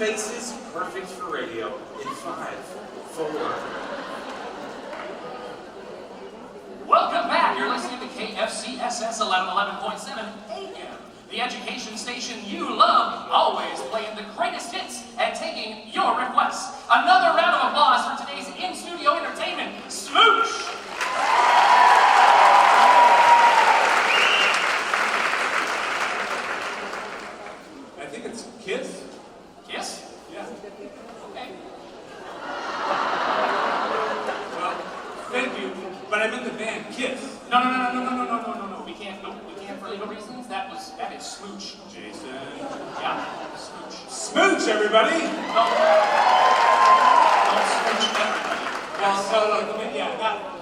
faces, perfect for radio. In 5, 4. Welcome back. You're listening to KFCSS 1111.7 AM, the education station you love, always playing the greatest hits and taking your requests. Another round of applause for today's in-studio entertainment, Smooch! I think it's Kiss. Kiss? Yeah. Okay. Well, thank you, but I meant the band Kiss. No. We can't for legal reasons. That is Smooch. Jason. Yeah, Smooch. Smooch, everybody! Don't Smooch everybody.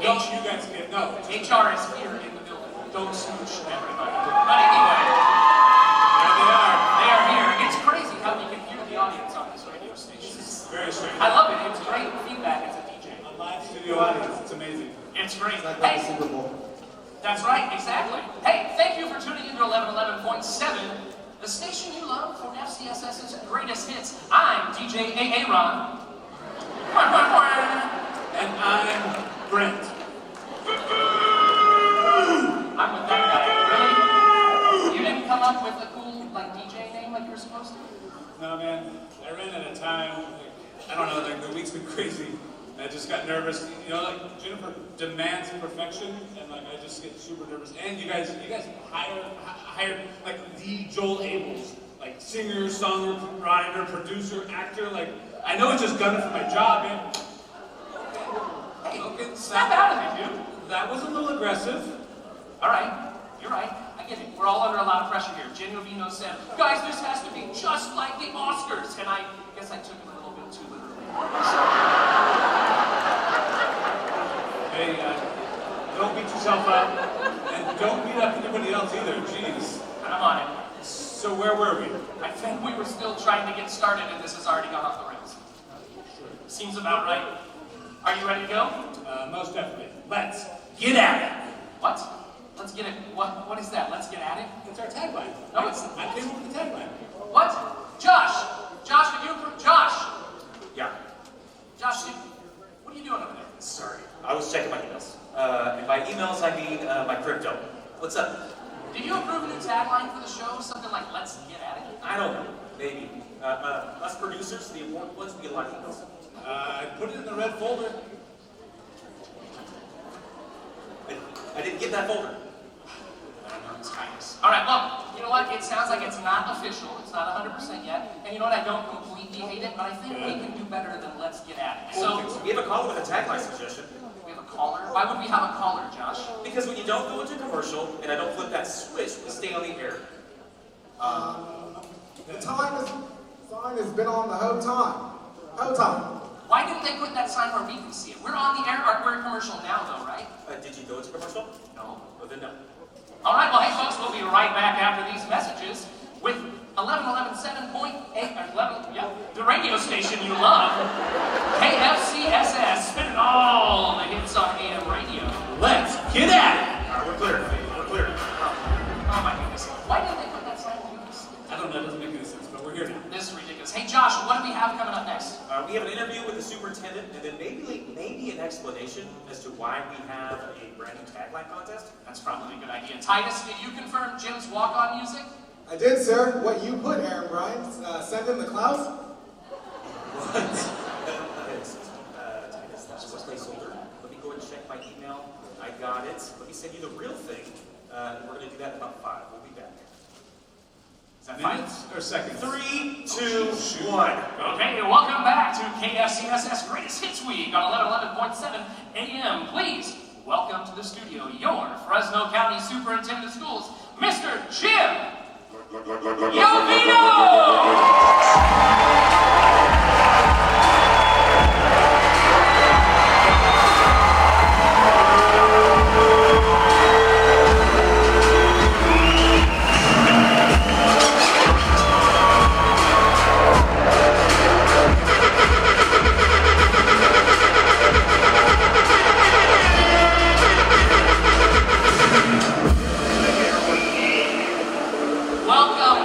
Don't you guys get, no. HR is here in the building. Don't Smooch everybody. But anyway. They are here. It's crazy how we can hear the audience on this radio station. Very strange. I love it. It's great feedback as a DJ. A live studio audience. It's amazing. It's great. It's like Hey, the Super Bowl. that's right. Exactly. Hey, thank you for tuning into 1111.7, the station you love for FCSS's greatest hits. I'm DJ Aaron. And I'm Brent. I'm with that guy. Really? You didn't come up with a cool DJ name like you were supposed to? No, man. I ran out of time. I don't know, the week's been crazy. I just got nervous. You know, Jennifer demands perfection, and I just get super nervous. And you guys hired the Joel Abels, singer, songwriter, producer, actor. I know it's just done it for my job, man. Hey, snap out of it, dude. That was a little aggressive. All right, you're right. I get it. we're all under a lot of pressure here. Genovino said, guys, this has to be just like the Oscars. And I guess I took it a little bit too literally. Hey, don't beat yourself up, and don't beat up anybody else either. Jeez. I'm on it. So where were we? I think we were still trying to get started, and this has already gone off the rails. Seems about right. Are you ready to go? Most definitely. Let's get at it. What? Let's get it. What is that? Let's get at it? That's our tagline. No, it's I came up with the tagline. what? Josh! Josh, did you Josh! Yeah, Josh, what are you doing over there? sorry. I was checking my emails. And by emails, I mean my crypto. What's up? Did you approve a new tagline for the show? Something like "Let's get at it"? I don't know. Maybe. Us producers, the important ones, we get a lot of emails. I put it in the red folder. I didn't get that folder. I don't know, it's kindness. All right, well, you know what? It sounds like it's not official. It's not 100% yet. And you know what? I don't completely hate it, but I think we can do better than "Let's get at it." So We have a caller with a tagline suggestion. we have a caller. Why would we have a caller, Josh? Because when you don't go into commercial and I don't flip that switch, we stay on the air. The sign has been on the whole time. Whole time. Why didn't they put that sign where we can see it? We're on the air. We're in commercial now, though, right? Did you go into commercial? No. Well, then no. All right, well, hey, folks, we'll be right back after these messages with 1111.7.8, the radio station you love, KFCSS, spinning all the hits on AM radio. Let's get at it. All right, we're clear. We're clear. Oh, my goodness. Why didn't they put that sign where we can see it? I don't know, it doesn't make any sense, but we're here now. This is ridiculous. Hey, Josh, what do we have coming up next? We have an interview with the superintendent, and then maybe an explanation as to why we have a brand new tagline contest. That's probably a good idea. Titus, did you confirm Jim's walk-on music? I did, sir. What you put, Aaron Bryan. Send him the clouds. Titus, that's just a placeholder. Let me go ahead and check my email. I got it. Let me send you the real thing. We're going to do that in about 5. We'll be back. Is that fine? Minutes or seconds? 3, 2, 1. Okay, welcome back to KFCSS Greatest Hits Week on 1111.7 AM. Please welcome to the studio your Fresno County Superintendent of Schools, Mr. Jim Jovino!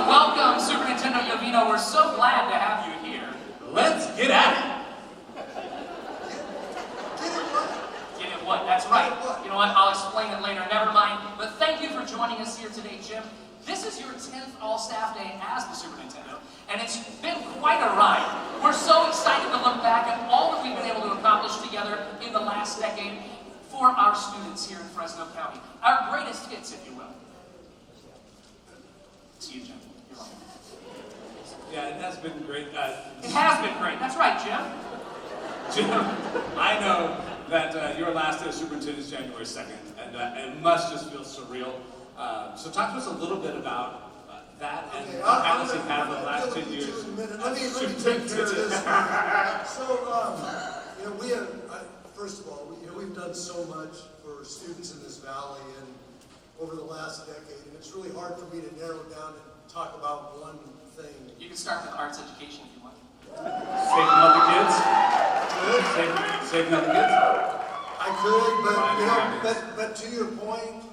Welcome, Superintendent Jovino. We're so glad to have you here. Let's get at it. Get it what? That's right. You know what? I'll explain it later. Never mind. But thank you for joining us here today, Jim. This is your 10th all-staff day as the superintendent, and it's been quite a ride. We're so excited to look back at all that we've been able to accomplish together in the last decade for our students here in Fresno County. Our greatest hits, if you will. See you, Jim. You're welcome. Yeah, it has been great. It has been great. That's right, Jim. Jim, I know that your last day as superintendent is January 2nd, and it must just feel surreal. So talk to us a little bit about that and the balance you've had for the last 10 years. Let me take care of this. So, we have, first of all, we've done so much for students in this valley and over the last decade, and it's really hard for me to narrow down and talk about one thing. You can start with arts education if you want. Saving other kids? Saving other kids? I could, but to your point,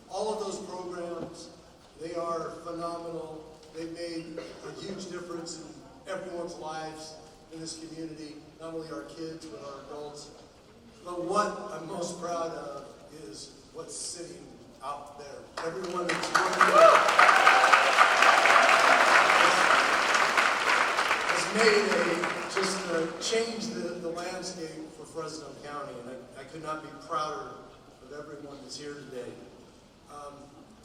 all of those programs, they are phenomenal. They've made a huge difference in everyone's lives in this community, not only our kids, but our adults. But what I'm most proud of is what's sitting out there. Everyone that's working has made changed the landscape for Fresno County, and I could not be prouder of everyone that's here today.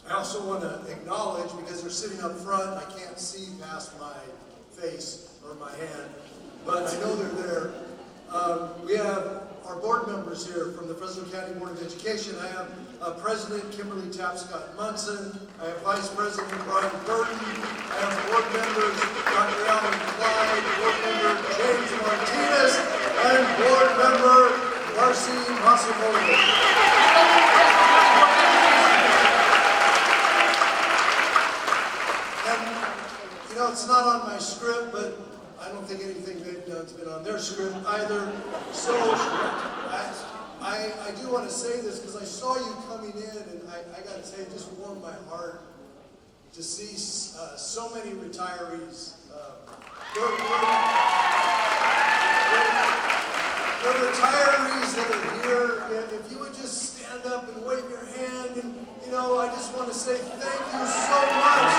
I also want to acknowledge, because they're sitting up front, I can't see past my face or my hand, but I know they're there. We have our board members here from the Fresno County Board of Education. I have President Kimberly Tapscott Munson. I have Vice President Brian Burton. I have board members Dr. Alan Clyde, board member James Martinez, and board member Marcy Masamoto. And, you know, it's not on my script, but I don't think anything they've done's been on their script either. So I do want to say this because I saw you coming in, and I got to say, it just warmed my heart to see so many retirees. The retirees that are here, if you would just stand up and wave your hand, and you know, I just want to say thank you so much.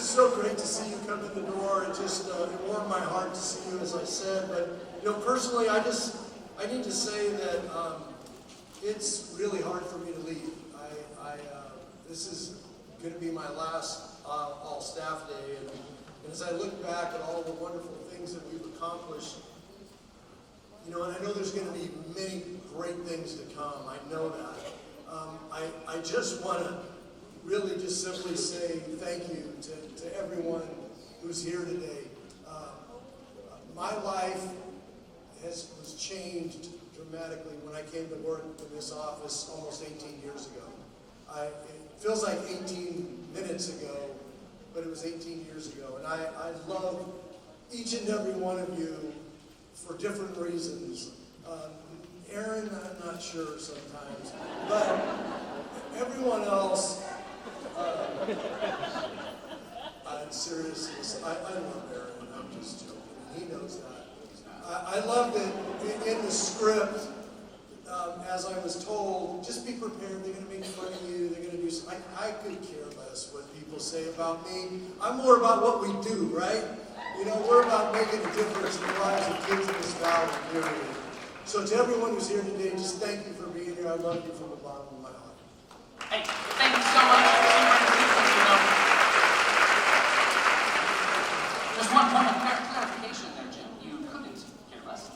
So great to see you come in the door. It just it warmed my heart to see you, as I said. But you know, personally, I need to say that it's really hard for me to leave. This is going to be my last all staff day, and as I look back at all the wonderful things that we've accomplished, you know, and I know there's going to be many great things to come. I know that. I just want to really just simply say thank you to everyone who's here today. My life was changed dramatically when I came to work in this office almost 18 years ago. It feels like 18 minutes ago, but it was 18 years ago. And I love each and every one of you for different reasons. Aaron, I'm not sure sometimes, but everyone else, I'm serious. I love Aaron. I'm just joking. He knows that. I love that in the script, as I was told, just be prepared. They're going to make fun of you. They're going to do something. I could care less what people say about me. I'm more about what we do, right? You know, we're about making a difference in the lives of kids in this valley, period. So to everyone who's here today, just thank you for being here. I love you from the bottom of my heart. Hey, thank you so much. Just one point of clarification there, Jim. You couldn't care less.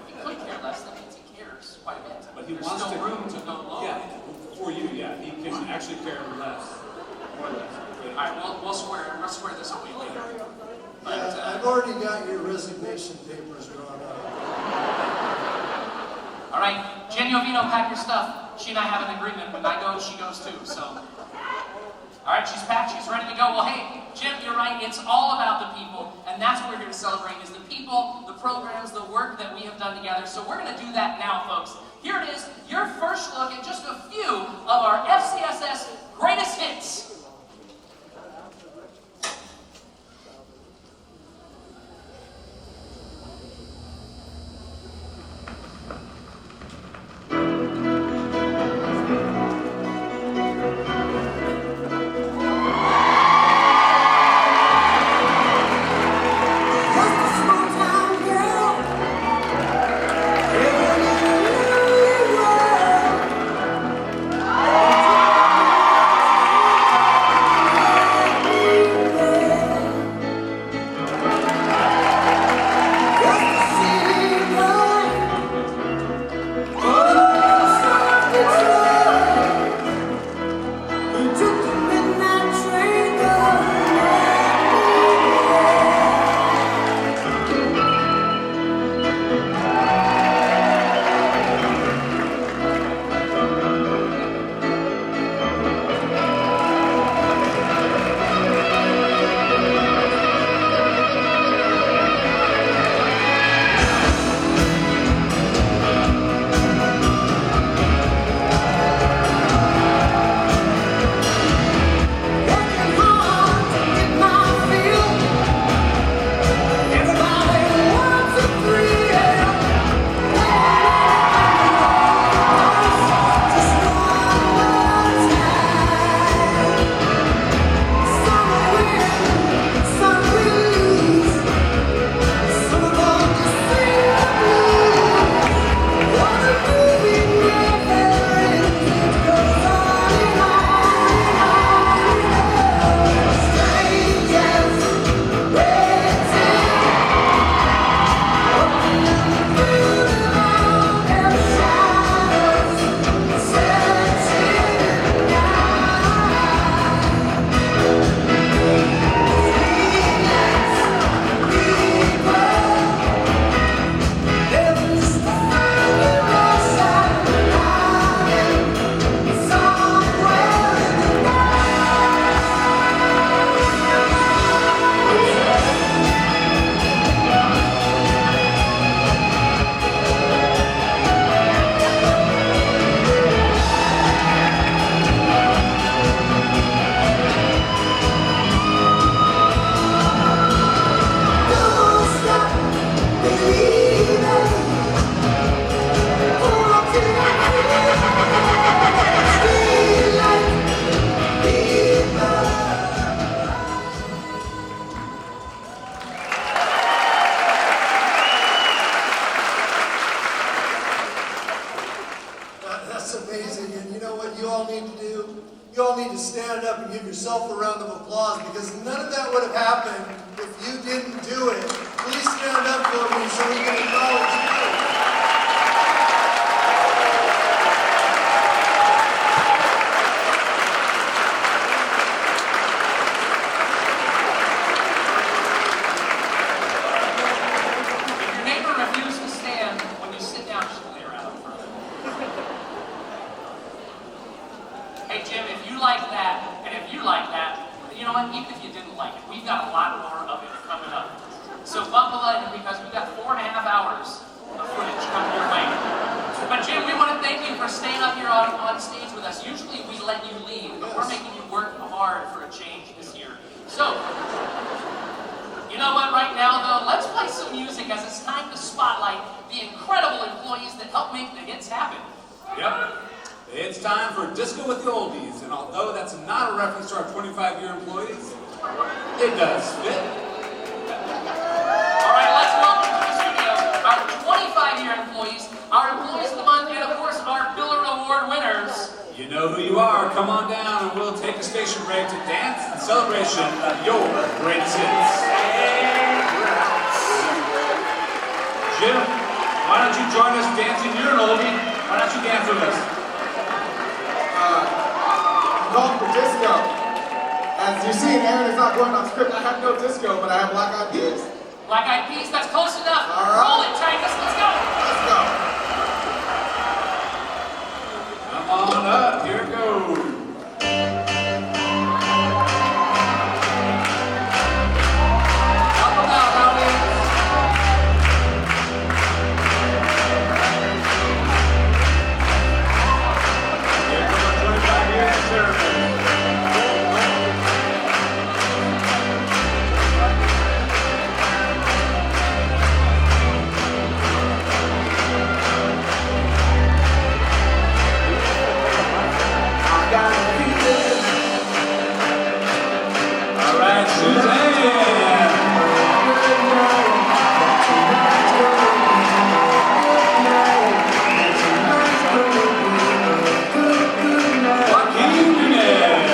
He could care less. That means he cares quite a bit. But he There's wants still to room to go lower. Yeah, for you, yeah. He can actually care less. More or less. All right, we'll square this away later. But, Yeah, I've already got your resignation papers drawn up. all right, Genovino, pack your stuff. She and I have an agreement. When I go, she goes too. So, all right, she's packed. She's ready to go. Well, hey, Jim, you're right. It's all about the people, and that's what we're here to celebrate: is the people, the programs, the work that we have done together. So we're going to do that now, folks. Here it is, your first look at just a few of our FCSS greatest hits. all need to stand up and give yourself a round of applause because none of that would have happened if you didn't do it. Please stand up for me so we can acknowledge you. If your neighbor refuses to stand when you sit down, just lay around up front. Hey Jim, if you like that, and if you like that, you know what, even if you didn't like it, we've got a lot more of it coming up. So buckle in because we've got 4.5 hours of footage coming your way. But Jim, we want to thank you for staying up here on stage with us. Usually we let you leave, but we're making you work hard for a change this year. So, you know what, right now though, let's play some music as it's time to spotlight the incredible employees that help make the hits happen. Yep. It's time for Disco with the Oldies, and although that's not a reference to our 25-year employees, it does fit. All right, let's welcome to the studio our 25-year employees, our employees of the month, and of course our Biller Award winners. You know who you are. Come on down, and we'll take a station break to dance in celebration of your greatest hits. Jim, why don't you join us dancing? You're an oldie. Why don't you dance with us? Called for disco. As you see, Aaron is not going off script. I have no disco, but I have Black Eyed Peas. Black Eyed Peas, that's close enough. All right. Roll it, Titus, let's go. Let's go. Come on up. Here it goes. Help them out, Rowdy. Here comes our 25 years of service. All right, Suzanne. Joaquin Nunez.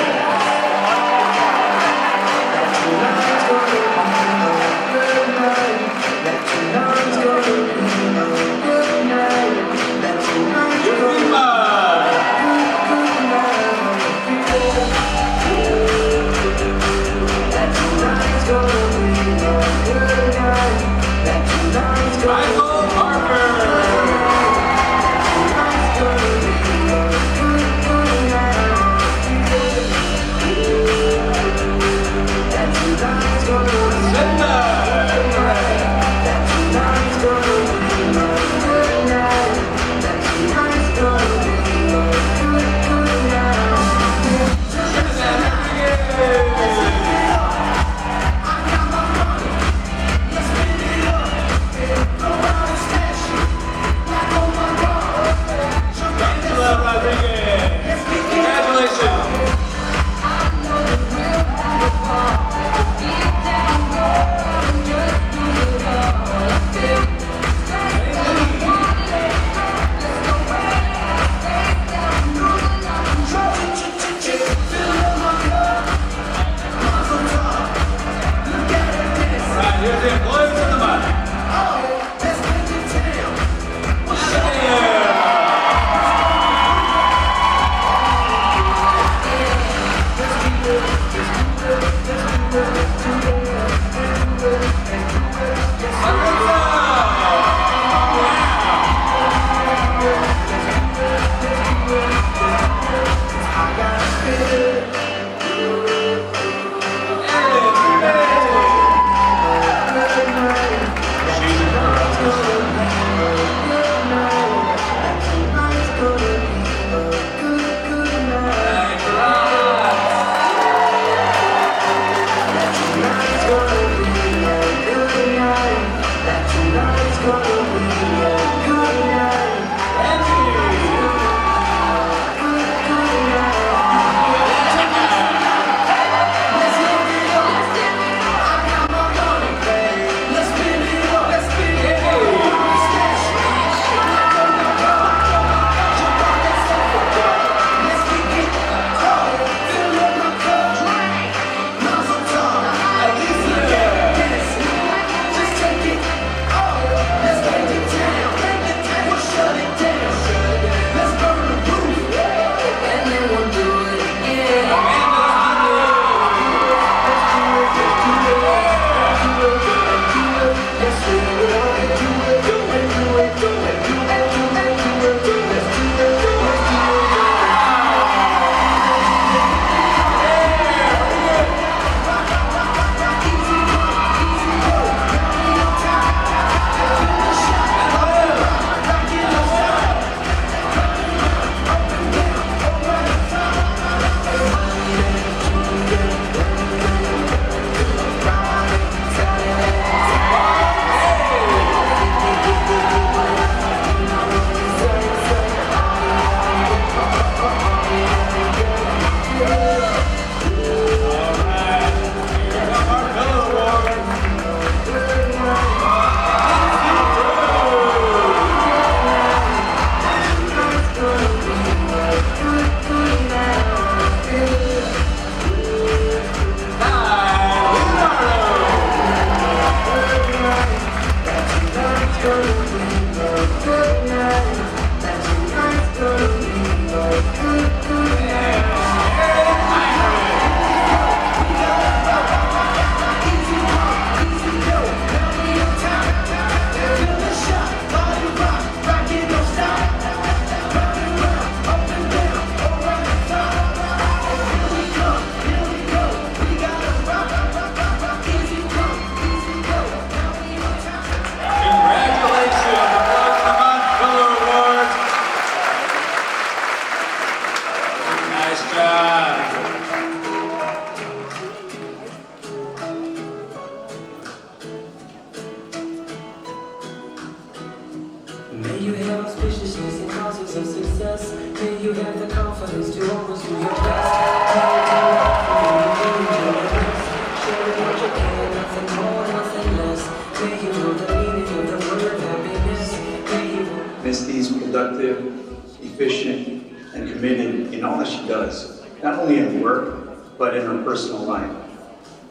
that she does, not only at work, but in her personal life.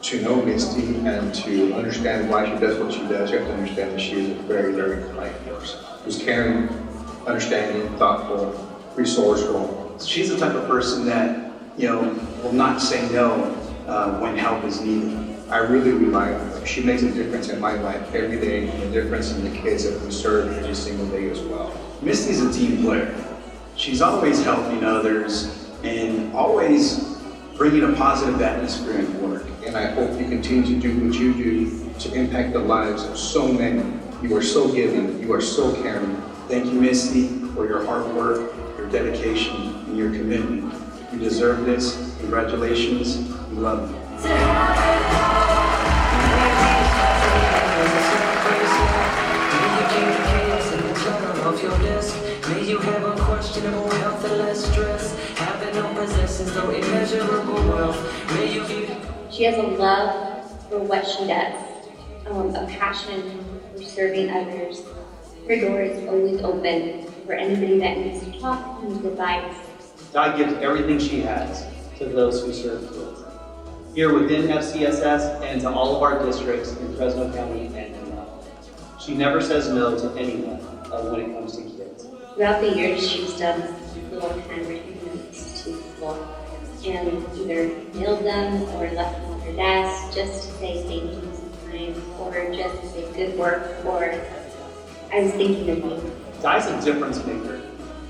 To know Misty and to understand why she does what she does, you have to understand that she is a very, very kind person. Who's caring, understanding, thoughtful, resourceful. She's the type of person that, will not say no when help is needed. I really rely on her. She makes a difference in my life every day, and a difference in the kids that we serve every single day as well. Misty's a team player. She's always helping others and always bringing a positive atmosphere at work. And I hope you continue to do what you do to impact the lives of so many. You are so giving, you are so caring. Thank you, Misty, for your hard work, your dedication, and your commitment. You deserve this. Congratulations. We love you. May you have unquestionable health and less stress. Having no possessions, though immeasurable wealth. May you be. She has a love for what she does, a passion for serving others. Her door is always open for anybody that needs to talk, needs advice. God gives everything she has to those who serve Him. Here within FCSS and to all of our districts in Fresno County and beyond. She never says no to anyone when it comes to kids. Throughout the years, she's done little handwritten notes to people and either mailed them or left them on her desk just to say thank you sometimes, or just to say good work, or I was thinking of you. Di's a difference maker.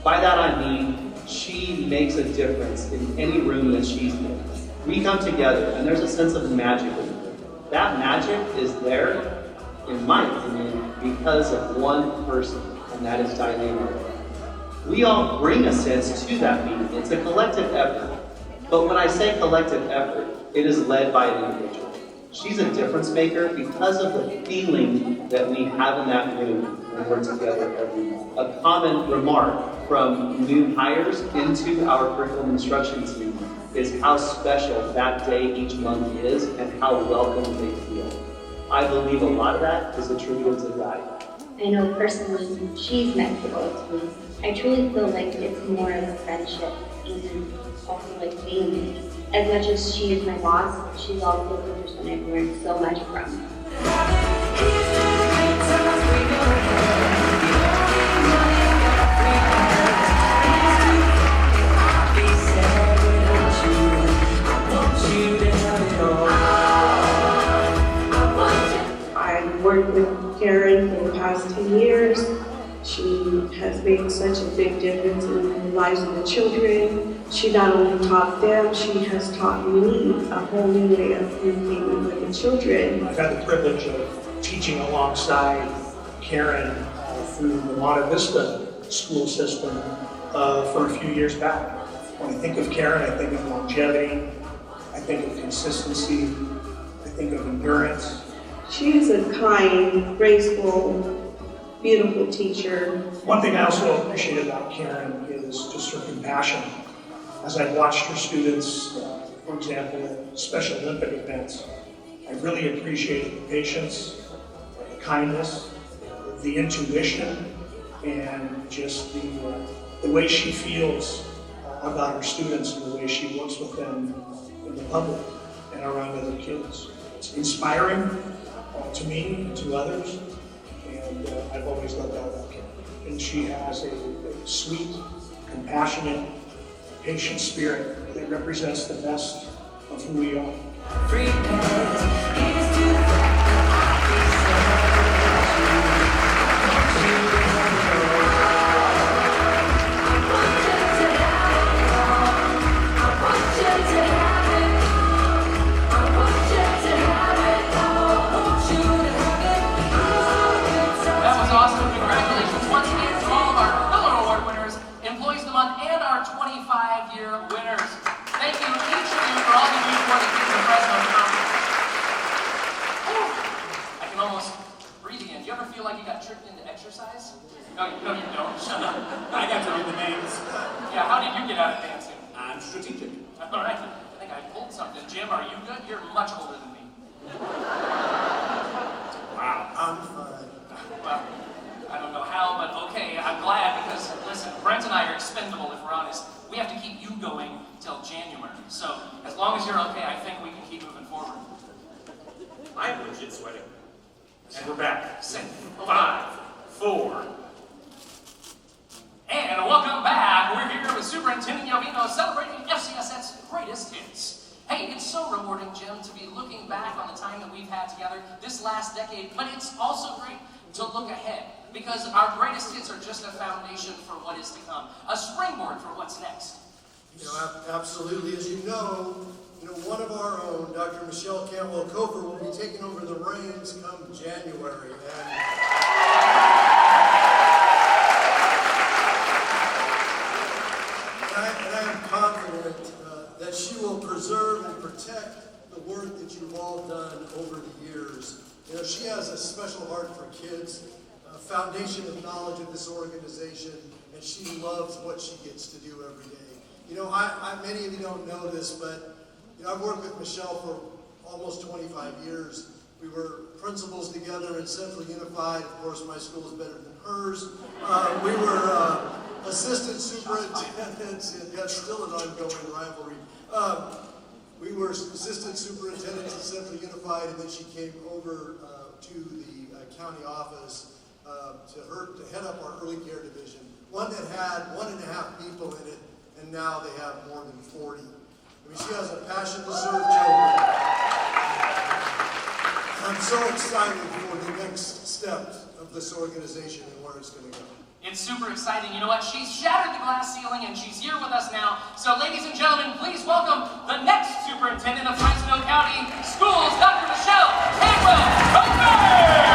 By that I mean she makes a difference in any room that she's in. We come together and there's a sense of magic in it. That magic is there, in my opinion, because of one person, and that is Diane. We all bring a sense to that meeting. It's a collective effort. But when I say collective effort, it is led by an individual. She's a difference maker because of the feeling that we have in that room when we're together every month. A common remark from new hires into our curriculum instruction team is how special that day each month is and how welcome they feel. I believe a lot of that is attributed to Di. I know personally she's meant to go to me. I truly feel like it's more of a friendship and also like family. As much as she is my boss, she's also the person I've learned so much from. I've worked with Karen for the past 10 years. She has made such a big difference in the lives of the children. She not only taught them, she has taught me a whole new way of thinking with the children. I've had the privilege of teaching alongside Karen through the Monte Vista school system for a few years back. When I think of Karen, I think of longevity, I think of consistency, I think of endurance. She is a kind, graceful, beautiful teacher. One thing I also appreciate about Karen is just her compassion. As I've watched her students, for example, at Special Olympic events, I really appreciated the patience, the kindness, the intuition, and just the way she feels about her students and the way she works with them in the public and around other kids. It's inspiring to me and to others, and I've always loved that about Karen. And she has a sweet, compassionate, patient spirit that represents the best of who we are. And our 25-year winners. Thank you, each of you, for all you do for the kids in Fresno County. okay, I think we can keep moving forward. I'm legit sweating. And we're back. 6, 5, 4. And welcome back. We're here with Superintendent Yovino celebrating FCSS's greatest hits. Hey, it's so rewarding, Jim, to be looking back on the time that we've had together this last decade, but it's also great to look ahead, because our greatest hits are just a foundation for what is to come, a springboard for what's next. You know, absolutely. As you know, one of our own, Dr. Michelle Cantwell-Cofer, will be taking over the reins come January. And I am confident that she will preserve and protect the work that you've all done over the years. You know, she has a special heart for kids, a foundation of knowledge of this organization, and she loves what she gets to do every day. You know, many of you don't know this, but I've worked with Michelle for almost 25 years. We were principals together in Central Unified. Of course, my school is better than hers. We were assistant superintendents, and that's still an ongoing rivalry. We were assistant superintendents at Central Unified, and then she came over to the county office to head up our early care division. One that had 1.5 people in it, and now they have more than 40. I mean, she has a passion to serve children. I'm so excited for the next steps of this organization and where it's going to go. It's super exciting. You know what? She's shattered the glass ceiling and she's here with us now. So ladies and gentlemen, please welcome the next superintendent of Fresno County Schools, Dr. Michelle Cantwell-Cofer!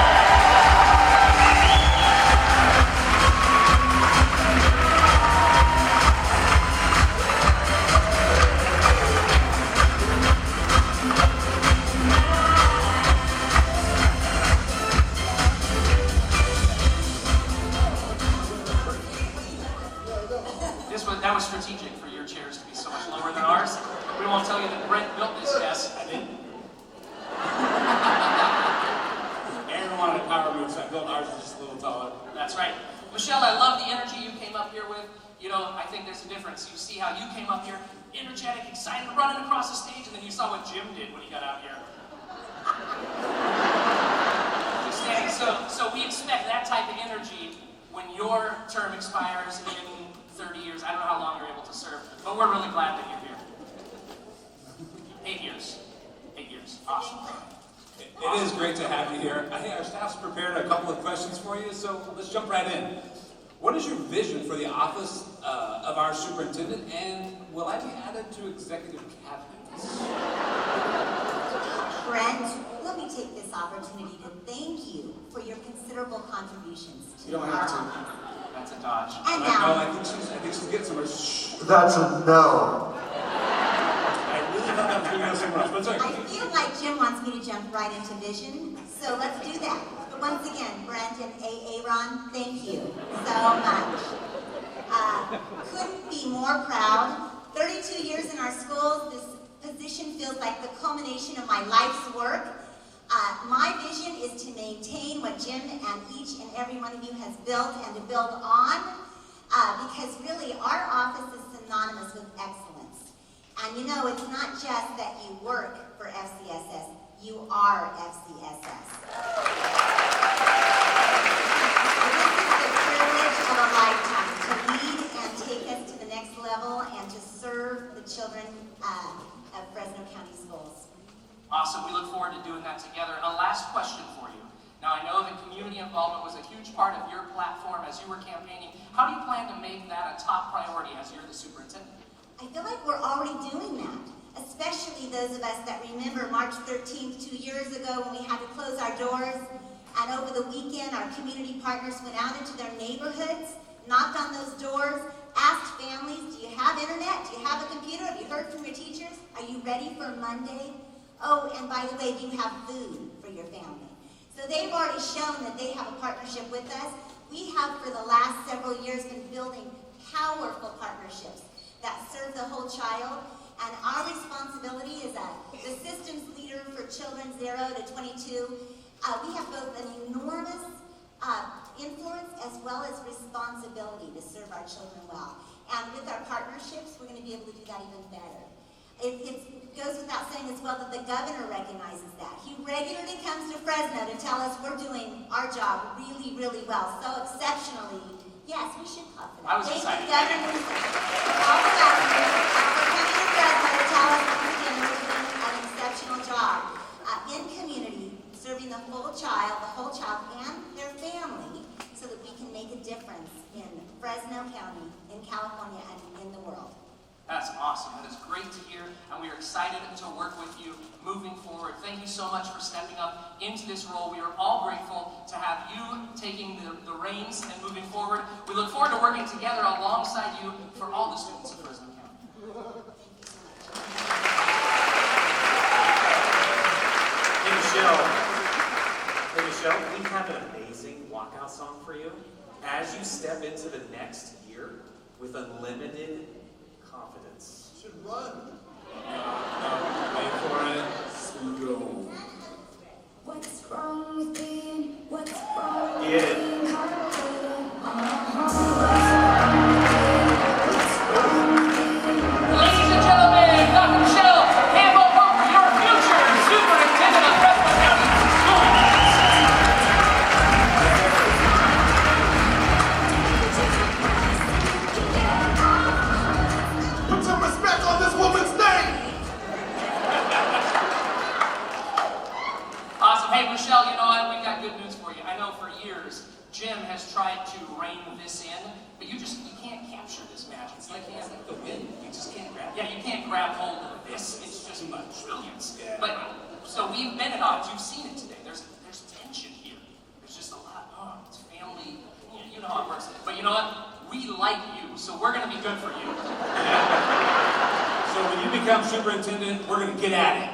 That was strategic for your chairs to be so much lower than ours. We won't tell you that Brent built this desk. I didn't. Aaron wanted a power move, so I built ours just a little taller. That's right. Michelle, I love the energy you came up here with. You know, I think there's a difference. You see how you came up here, energetic, excited, running across the stage, and then you saw what Jim did when he got out here. Just standing. So we expect that type of energy when your term expires in 30 years. I don't know how long you're able to serve, but we're really glad that you're here. 8 years. 8 years. Awesome. It is great to have you here. I think our staff's prepared a couple of questions for you, so let's jump right in. What is your vision for the office of our superintendent, and will I be added to executive cabinet? Brent, let me take this opportunity to thank you for your considerable contributions to You don't have to. That's a dodge. And No, now, I think she's getting somewhere. Shh. That's a no. I really thought that was going to go somewhere else, but it's I okay. feel like Jim wants me to jump right into vision, so let's do that. But once again, Brent and Aaron, thank you so much. Couldn't be more proud. 32 years in our schools, this position feels like the culmination of my life's work. My vision is to maintain what Jim and each and every one of you has built and to build on, because really our office is synonymous with excellence. And you know, it's not just that you work for FCSS, you are FCSS. This is the privilege of a lifetime, to lead and take us to the next level and to serve the children of Fresno County Schools. Awesome. We look forward to doing that together. A last question for you. Now, I know that community involvement was a huge part of your platform as you were campaigning. How do you plan to make that a top priority as you're the superintendent? I feel like we're already doing that, especially those of us that remember March 13th, 2 years ago when we had to close our doors. And over the weekend, our community partners went out into their neighborhoods, knocked on those doors, asked families, do you have internet? Do you have a computer? Have you heard from your teachers? Are you ready for Monday? Oh, and by the way, do you have food for your family? So they've already shown that they have a partnership with us. We have, for the last several years, been building powerful partnerships that serve the whole child. And our responsibility as the systems leader for children 0 to 22, we have both an enormous influence as well as responsibility to serve our children well. And with our partnerships, we're going to be able to do that even better. It goes without saying as well that the governor recognizes that. He regularly comes to Fresno to tell us we're doing our job really, really well, so exceptionally. Yes, we should clap for that. I was excited. Thank you, Governor Newsom. All the governors for coming to Fresno to tell us once again we're doing an exceptional job in community, serving the whole child and their family, so that we can make a difference in Fresno County, in California, and in the world. That's awesome. That is great to hear, and we are excited to work with you moving forward. Thank you so much for stepping up into this role. We are all grateful to have you taking the reins and moving forward. We look forward to working together alongside you for all the students of Fresno County. Hey Michelle, we have an amazing walkout song for you as you step into the next year with unlimited confidence. Should run. Wait for it. Go. What's wrong with being? What's wrong with Get it. being confident? Ladies and gentlemen, Dr. Michelle Campbell Parker, your future superintendent of Fresno County Schools. Put some respect on this woman's name! Awesome. Hey, Michelle, you know what? We've got good news for you. I know for years, Jim has tried to rein this in, but you can't capture this magic. It's like the wind. You just can't grab it. Yeah, you can't grab hold of this. It's just trillions. Yeah. But, so we've been at odds. You've seen it today. There's tension here. There's just a lot. It's family. You know how it works. But you know what? We like you, so we're going to be good for you. So when you become superintendent, we're gonna get at it.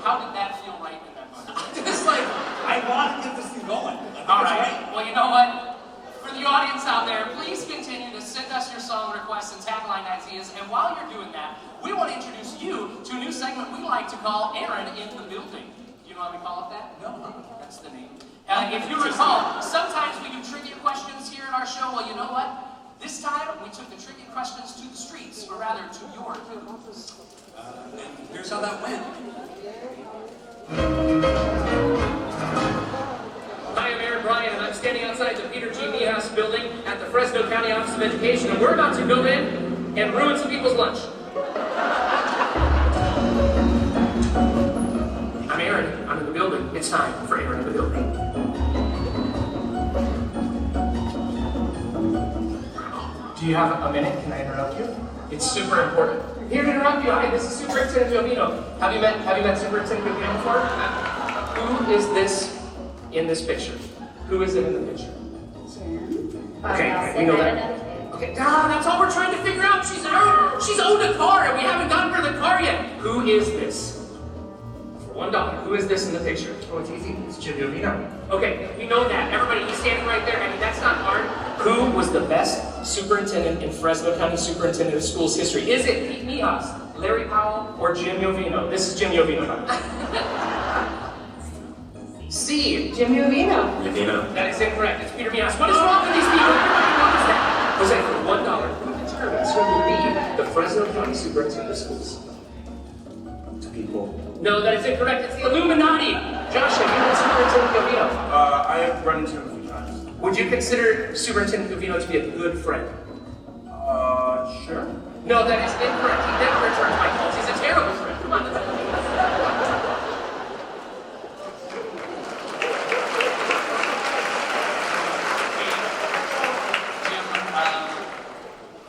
How did that feel right in that moment? It's like, I want to get this thing going. All right. Well, you know what? For the audience out there, please continue to send us your song requests and tagline ideas. And while you're doing that, we want to introduce you to a new segment we like to call Aaron in the Building. You know how we call it that? No. That's the name. If you recall, sometimes we do trivia questions here at our show. Well, you know what? This time, we took the trivia questions to the streets, or rather, to your homes. And here's how that went. Hi, I'm Aaron Bryan, and I'm standing outside the Peter G. Niehaus building at the Fresno County Office of Education, and we're about to go in and ruin some people's lunch. I'm Aaron. I'm in the building. It's time for Aaron in the Building. Do you have a minute? Can I interrupt you? It's super important. Here to interrupt you. Hi, this is Superintendent Jovino. Have you met Superintendent Jovino before? Who is this in this picture? Who is it in the picture? Okay, we know that. Okay, that's all we're trying to figure out. She's owned a car, and we haven't gotten her the car yet. Who is this? For $1, who is this in the picture? Oh, it's easy. It's Jim Jovino. Okay, we know that. Everybody, he's standing right there. I mean, that's not hard. Who was the best superintendent in Fresno County Superintendent of Schools history? Is it Pete Niehaus, Larry Powell, or Jim Jovino? This is Jim Jovino. C. Jim Jovino. That is incorrect. It's Peter Niehaus. What is wrong with these people? Everybody knows that. Jose, for $1, who determines who will be the Fresno County Superintendent of Schools? People. No, that is incorrect. It's the Illuminati. Josh, have you met Superintendent Jovino? I have run into him a few times. Would you consider Superintendent Jovino to be a good friend? Sure. No, that is incorrect. He never returns my calls. He's a terrible friend. Come on, let's Jim,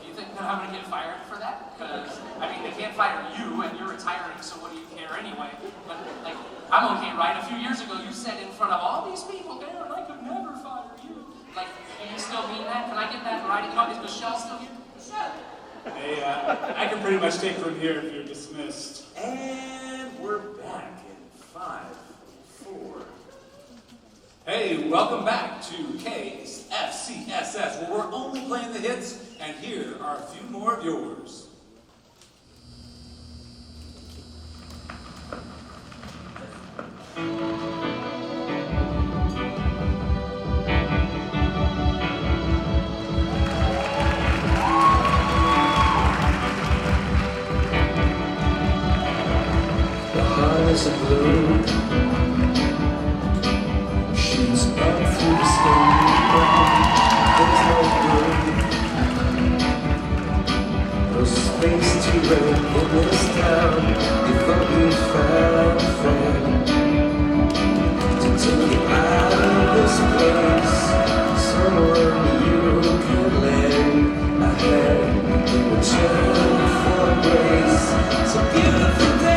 do you think that I'm going to get fired for that? Because, I mean, they can't fire you, and you're retiring, so what do you care anyway? But, like, I'm okay, right? A few years ago, you said in front of all these people, Aaron, I could never fire you. Like, do you still mean that? Can I get that in writing? You know, is Michelle still here? Hey, I can pretty much take from here if you're dismissed. And we're back in 5, 4. Hey, welcome back to K's FCSS, where we're only playing the hits, and here are a few more of yours. flowers are blue. Shoots up through the stony ground. There's no blue. No space to rent in this town. If only found a friend to take you out of this place. Someone you could lend a hand in return for grace. It's a beautiful day.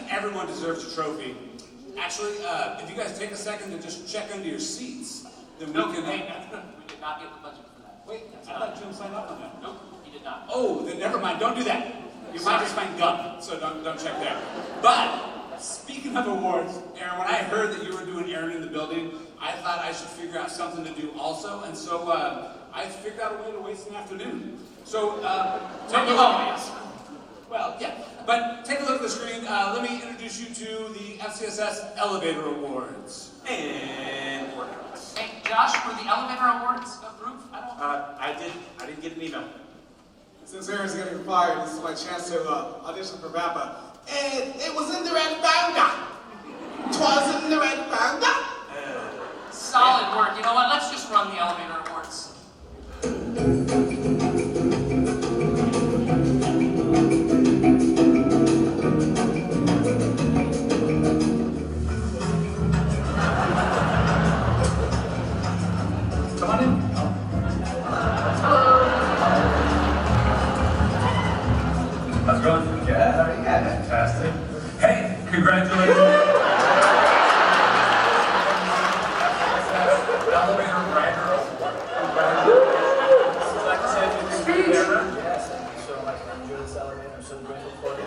Everyone deserves a trophy. Actually, if you guys take a second to just check under your seats, then we can... Wait, we did not get the budget for that. Wait, I thought Jim signed up on that. Nope, he did not. Oh, then never mind. Don't do that. You might just find gum, so don't check there. But, speaking of awards, Aaron, when I heard that you were doing Aaron in the Building, I thought I should figure out something to do also, and so I figured out a way to waste an afternoon. So, take a look. Well, yeah, but take a look at the screen. Let me introduce you to the FCSS Elevator Awards. And workouts. Hey, Josh, were the elevator awards approved? I didn't get an email. Since Aaron's getting fired, this is my chance to audition for VAPA. And it was in the red bounder. 'Twas in the red bounder. Solid work. You know what? Let's just run the elevator awards. Come on in. How's it going? Yeah, fantastic. Hey, congratulations. Elevator Rider Award. Congratulations. Would you like to say anything to the camera? Yes, thank you so much. I enjoyed this elevator. I'm so grateful for it.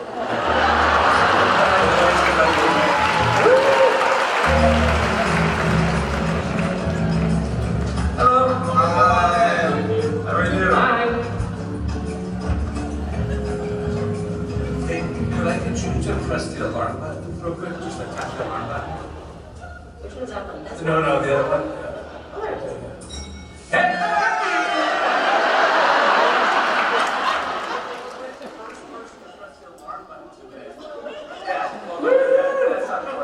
Hello. Hi. How are you? Hi. Could I get you to press the alarm button real quick? Just like tap the alarm button. Which one's that one? This No, the other one. Hey!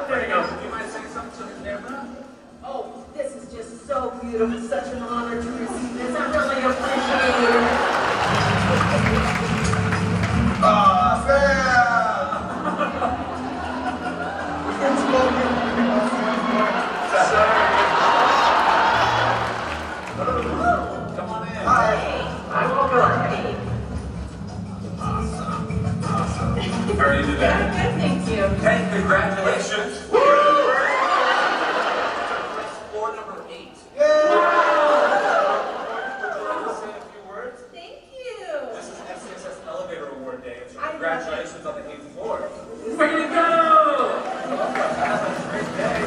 There you go. Do you mind saying something to the camera? Oh, this is just so beautiful. Such an honor to receive this. I really appreciate it. Come on in. Hi. I'm all good. Awesome. How are you today? Good, thanks. you. Hey, congratulations. Floor number 8. Thank you. This is FCSS Elevator Award Day, so congratulations on the 8th floor. Way to go! Have a great day.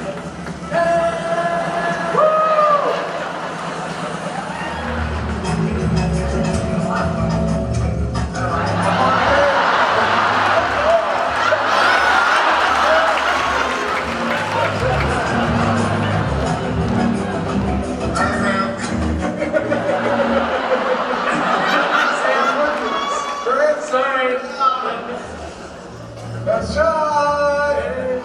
Sorry. That's right.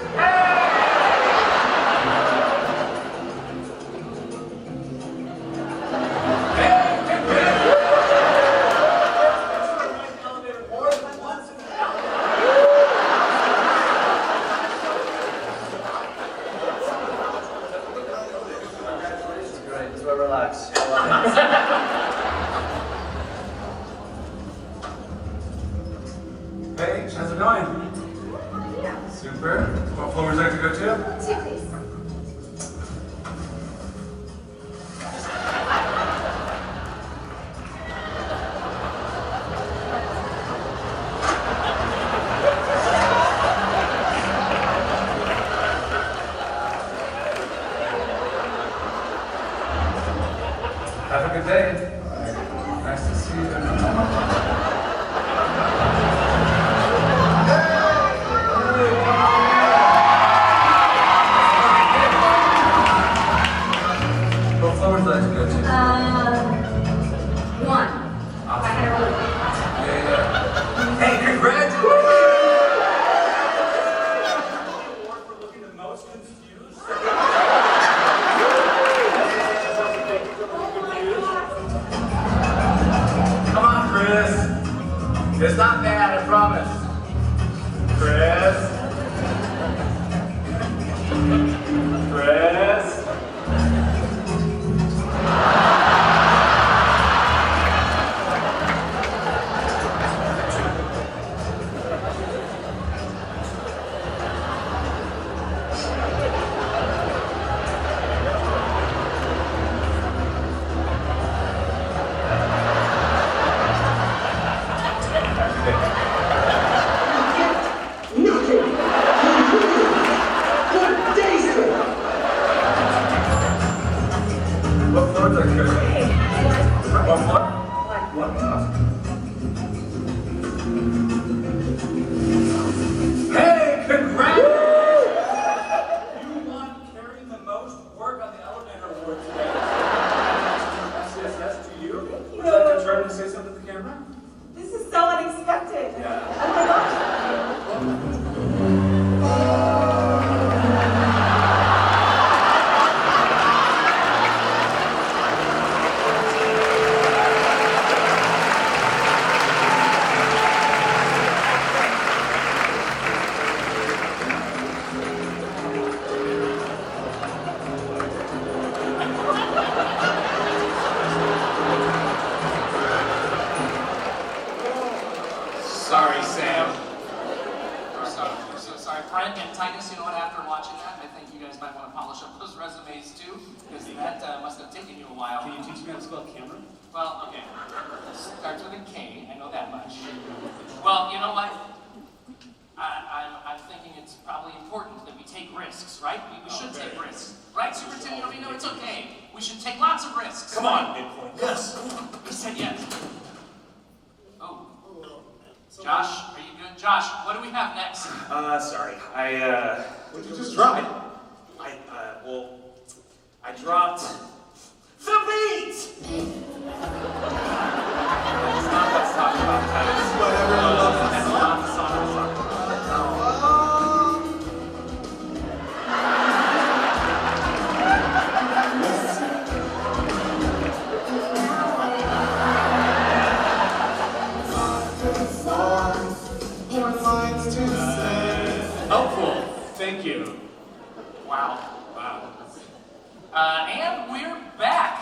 Great, so relax. I love it. Hey, how's it going? Super. What floor would you like to go to? 2, please. Have a good day. Nice to see you. What floor would you like to go to? 1. I had a really Yeah. Hey, congratulations! Award for looking the most confused. Come on, Chris. It's not bad, I promise. Chris. Chris. What floor would you like to go to? What floor? Hey, congratulations! You won carrying the most work on the elevator award today. FCSS to you. Would you like to turn and say something to the camera? This is so unexpected. Yeah. Oh my gosh. Sorry, Sam. So sorry, Brent and Titus, you know what, after watching that, I think you guys might want to polish up those resumes too, because that must have taken you a while. Can you teach me how to spell camera? Well, okay. Starts with a K, I know that much. Well, you know what? I'm thinking it's probably important that we take risks, right? We should take risks. Right, Superintendent? No, it's okay. We should take lots of risks. Come on, midpoint. Yes. He said yes. Oh. Josh, are you good? Josh, what do we have next? Sorry. What'd you just drop? I dropped the beat! Let's talk about Titus. What everyone loves. That's not the song I was talking about. Helpful. Thank you. Wow. Wow. And we're back.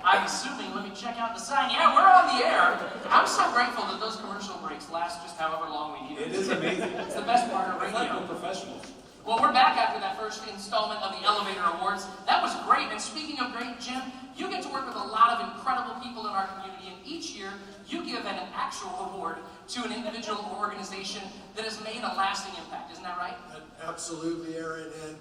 I'm I'm assuming, let me check out the sign. Yeah, we're on the air. I'm so grateful that those commercial breaks last just however long we need It is amazing. It's the best part of It's like radio. we're professionals. Well, we're back after that first installment of the Elevator Awards. That was great. And speaking of great, Jim, you get to work with a lot of incredible people in our community. And each year, you give an actual award to an individual or organization that has made a lasting impact. Isn't that right? Absolutely, Aaron. And,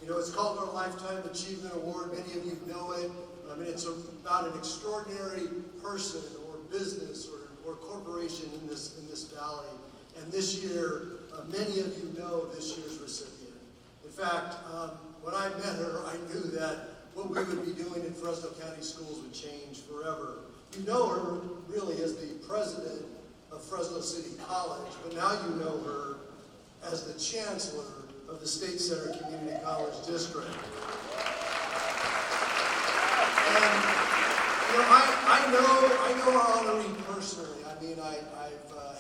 you know, it's called our Lifetime Achievement Award. Many of you know it. I mean, it's about an extraordinary person or business or corporation in this valley. And this year, many of you know this year's recipient. In fact, when I met her, I knew that what we would be doing in Fresno County Schools would change forever. You know her really as the president of Fresno City College, but now you know her as the chancellor of the State Center Community College District. And, you know, I know our honoree personally. I mean, I've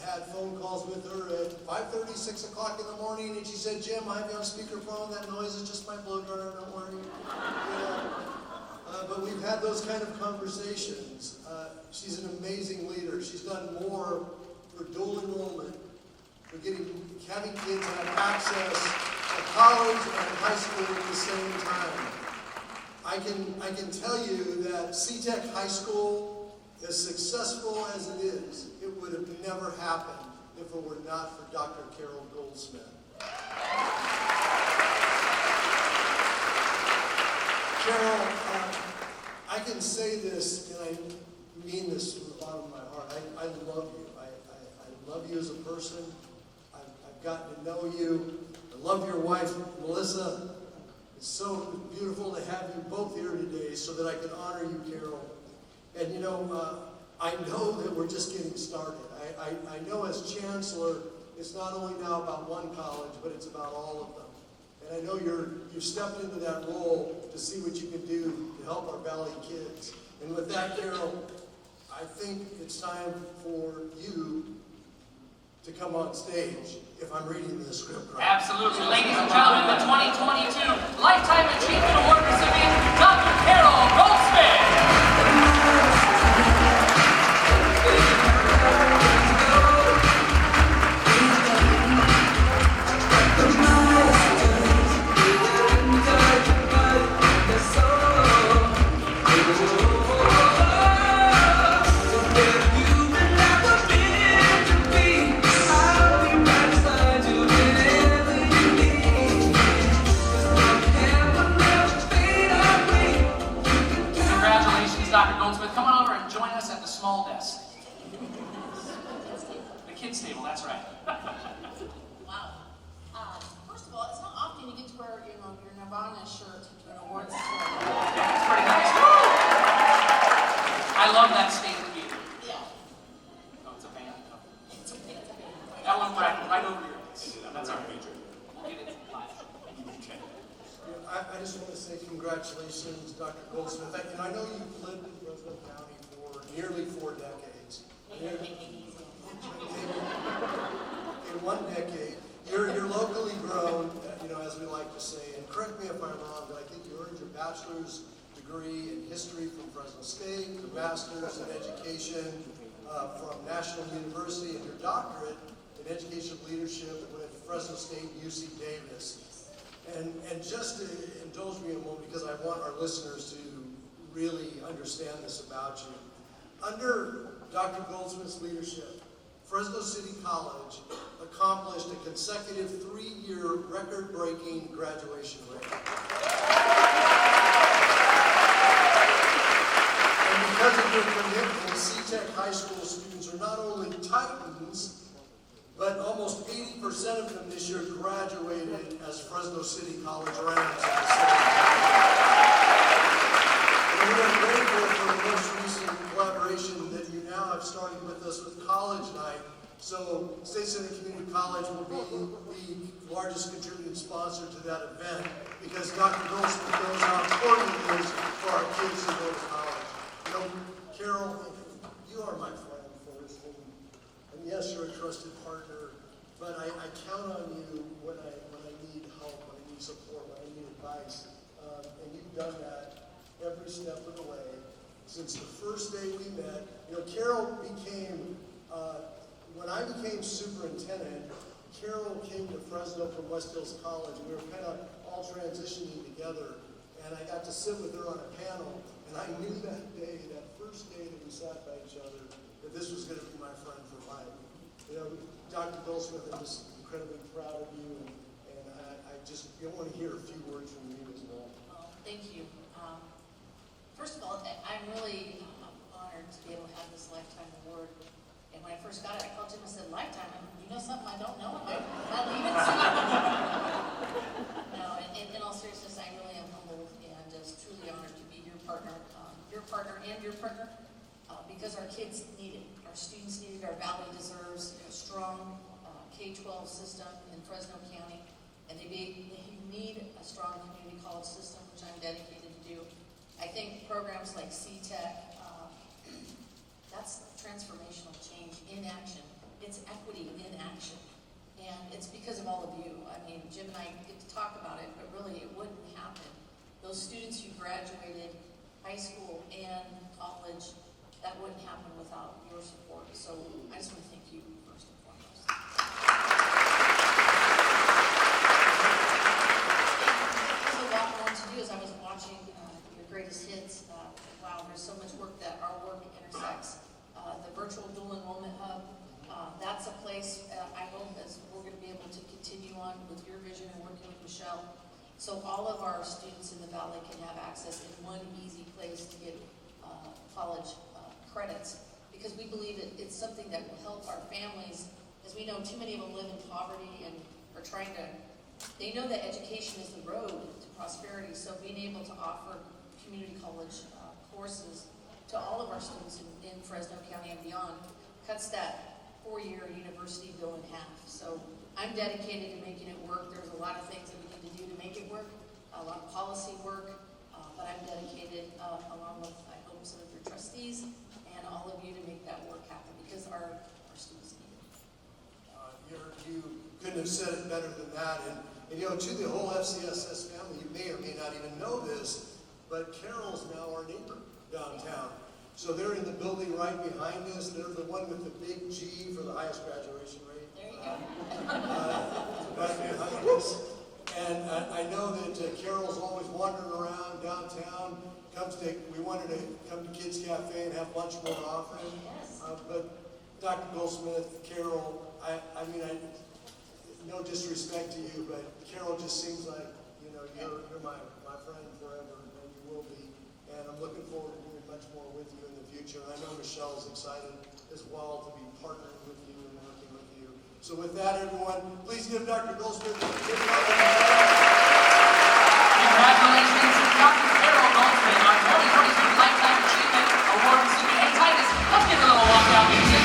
had phone calls with her at 5:30, 6 o'clock in the morning, and she said, Jim, I have you on speakerphone. That noise is just my blow dryer, don't worry. But we've had those kind of conversations. She's an amazing leader. She's done more for dual enrollment, for having kids have access to college and high school at the same time. I can tell you that CTEC High School, as successful as it is, it would have never happened if it were not for Dr. Carol Goldsmith. Carol, I can say this, and I mean this from the bottom of my heart. I love you. I love you as a person. I've gotten to know you. I love your wife, Melissa. It's so beautiful to have you both here today so that I can honor you, Carol. And you know, I know that we're just getting started. I know as chancellor, it's not only now about one college, but it's about all of them. And I know you've stepped into that role to see what you can do to help our Valley kids. And with that, Carol, I think it's time for you to come on stage, if I'm reading the script right. Absolutely. Ladies and gentlemen, the 2022 Lifetime Achievement Award recipient, Dr. Carol Goldsmith. Dr. Goldsmith, come on over and join us at the small desk. The kids' table, that's right. Wow. First of all, it's not often you get to wear, your Nirvana shirt to an awards ceremony. Yeah, it's pretty nice. I love that statement either. Yeah. Oh, it's a band? Oh. It's a band. That one right over your heads. That's our feature. We'll get it live. Okay. I just want to say congratulations, Dr. Goldsmith. I know you've lived in Fresno County for nearly 4 decades. In 1 decade, you're locally grown, as we like to say. And correct me if I'm wrong, but I think you earned your bachelor's degree in history from Fresno State, your master's in education from National University, and your doctorate in education leadership with Fresno State and UC Davis. And just to indulge me a moment, because I want our listeners to really understand this about you. Under Dr. Goldsmith's leadership, Fresno City College accomplished a consecutive 3-year record-breaking graduation rate. And because of your commitment, CTEC High School students are not only titans, but almost 80% of them this year graduated as Fresno City College ranks in the state. And we are grateful for the most recent collaboration that you now have started with us with College Night. So State Center Community College will be the largest contributing sponsor to that event because Dr. Goldsmith knows how important it is for our kids to go to college. Carol, you are my friend first. And yes, you're a trusted partner, but I count on you when I need help, when I need support, when I need advice. And you've done that every step of the way. since the first day we met. You know, Carol became, when I became superintendent, Carol came to Fresno from West Hills College. We were kind of all transitioning together, and I got to sit with her on a panel, and I knew that day, that first day that we sat by each other, that this was going to be my friend for life. You know, Dr. Goldsmith, I'm just incredibly proud of you, and I just want to hear a few words from you as well. Oh, thank you. First of all, I'm really honored to be able to have this Lifetime Award. And when I first got it, I called Jim and said, Lifetime? You know something I don't know? Am I leaving soon? No, in all seriousness, I really am humbled and just truly honored to be your partner and your partner, because our kids need it, our students need it, our valley deserves a strong K-12 system in Fresno County, and they need a strong community college system, which I'm dedicated to do. I think programs like C-Tech, that's transformational change in action. It's equity in action. And it's because of all of you. I mean, Jim and I get to talk about it, but really it wouldn't happen. Those students who graduated high school and college, that wouldn't happen without your support. So I just want to thank you first and foremost. There's a lot more to do. As I was watching your greatest hits, wow, there's so much work that our work intersects. The virtual dual enrollment hub, that's a place I hope as we're going to be able to continue on with your vision and working with Michelle. So all of our students in the Valley can have access in one easy place to get college credits, because we believe that it's something that will help our families, as we know too many of them live in poverty and are trying to, they know that education is the road to prosperity, so being able to offer community college courses to all of our students in Fresno County and beyond cuts that 4-year university bill in half. So I'm dedicated to making it work. There's a lot of things that we need to do to make it work, a lot of policy work, but I'm dedicated along with, I hope, some of your trustees and all of you to make that work happen, because our students need it. You couldn't have said it better than that. And you know, to the whole FCSS family, you may or may not even know this, but Carol's now our neighbor downtown. So they're in the building right behind us. They're the one with the big G for the highest graduation rate. There you go. Right behind us. And I know that Carol's always wandering around downtown. We wanted to come to Kids Cafe and have lunch more often. Yes. But Dr. Goldsmith, Carol, I mean, no disrespect to you, but Carol just seems like, you know, you're my friend forever, and you will be. And I'm looking forward to doing much more with you in the future. And I know Michelle is excited as well to be partnering with you and working with you. So with that, everyone, please give Dr. Goldsmith a big round of applause. Congratulations, Dr. Carol Goldsmith, our 2023 Lifetime Achievement Award recipient. Hey, Titus, let's give a little walkout music.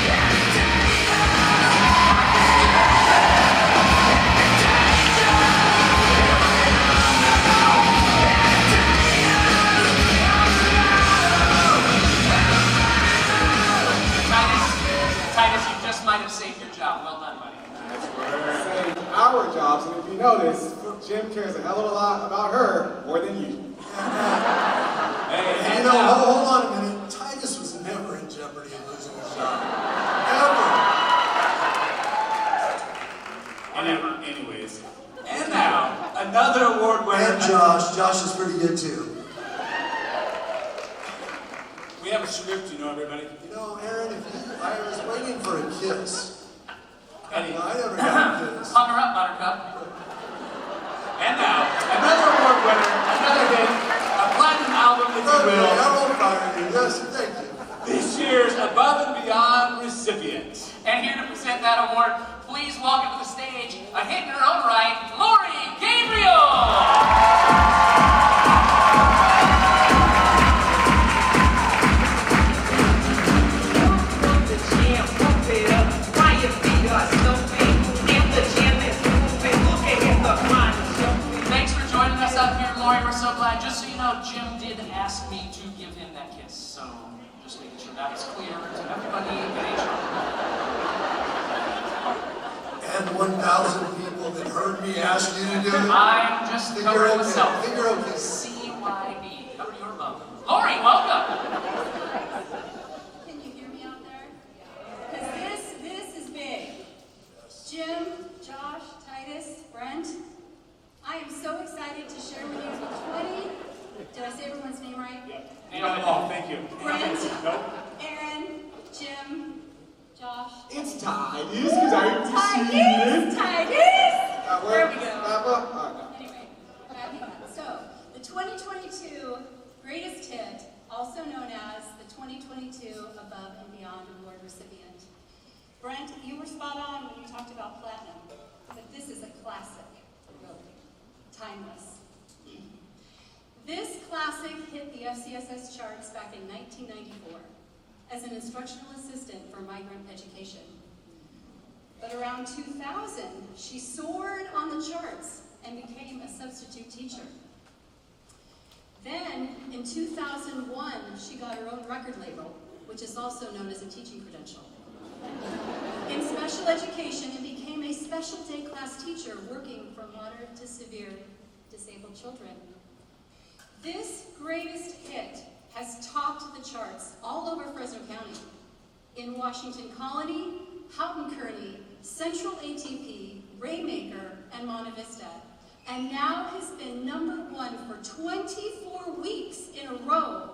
Titus, you just might have saved your job. Well done, buddy. Saved our jobs, and if you notice, Jim cares a hell of a lot about her more than you. Hey, you know, hold on a minute. Titus was never in jeopardy of losing his job. Ever. Anyways, and now, another award winner. And Josh. Josh is pretty good too. We have a script, you know, everybody. You know, Aaron, I was waiting for a kiss. Eddie. I never got a kiss. Hug her up, Buttercup. And now, another award winner, another hit, a platinum album, if you will. I won't fire you. Yes, thank you. This year's Above and Beyond recipient. And here to present that award, please welcome to the stage, a hit in her own right, Lori Gabriel! Thanks for joining us up here, Lori. We're so glad. Just so you know, Jim did ask me to give him that kiss, so just making sure that is clear to everybody at HR. And 1,000 people that heard me ask you to do it. I'm just covering myself. Think you're okay. CYB. Cover your love. Lori, welcome. Josh, Titus, Brent. I am so excited to share with you the 20. Did I say everyone's name right? Oh, thank you. Brent, Nope. Aaron, Jim, Josh. It's Titus, because I'm the Titus! There we go. no. Anyway, backing up. So, the 2022 Greatest Hit, also known as the 2022 Above and Beyond Award recipient. Brent, you were spot on when you talked about platinum, but this is a classic, really, timeless. This classic hit the FCSS charts back in 1994 as an instructional assistant for migrant education. But around 2000, she soared on the charts and became a substitute teacher. Then, in 2001, she got her own record label, which is also known as a teaching credential. In special education, and became a special day class teacher working for moderate to severe disabled children. This greatest hit has topped the charts all over Fresno County, in Washington Colony, Houghton Kearney, Central ATP, Raymaker, and Monte Vista, and now has been #1 for 24 weeks in a row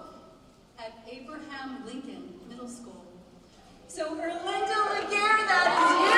at Abraham Lincoln Middle School. So Erlinda Laguerre, that is you!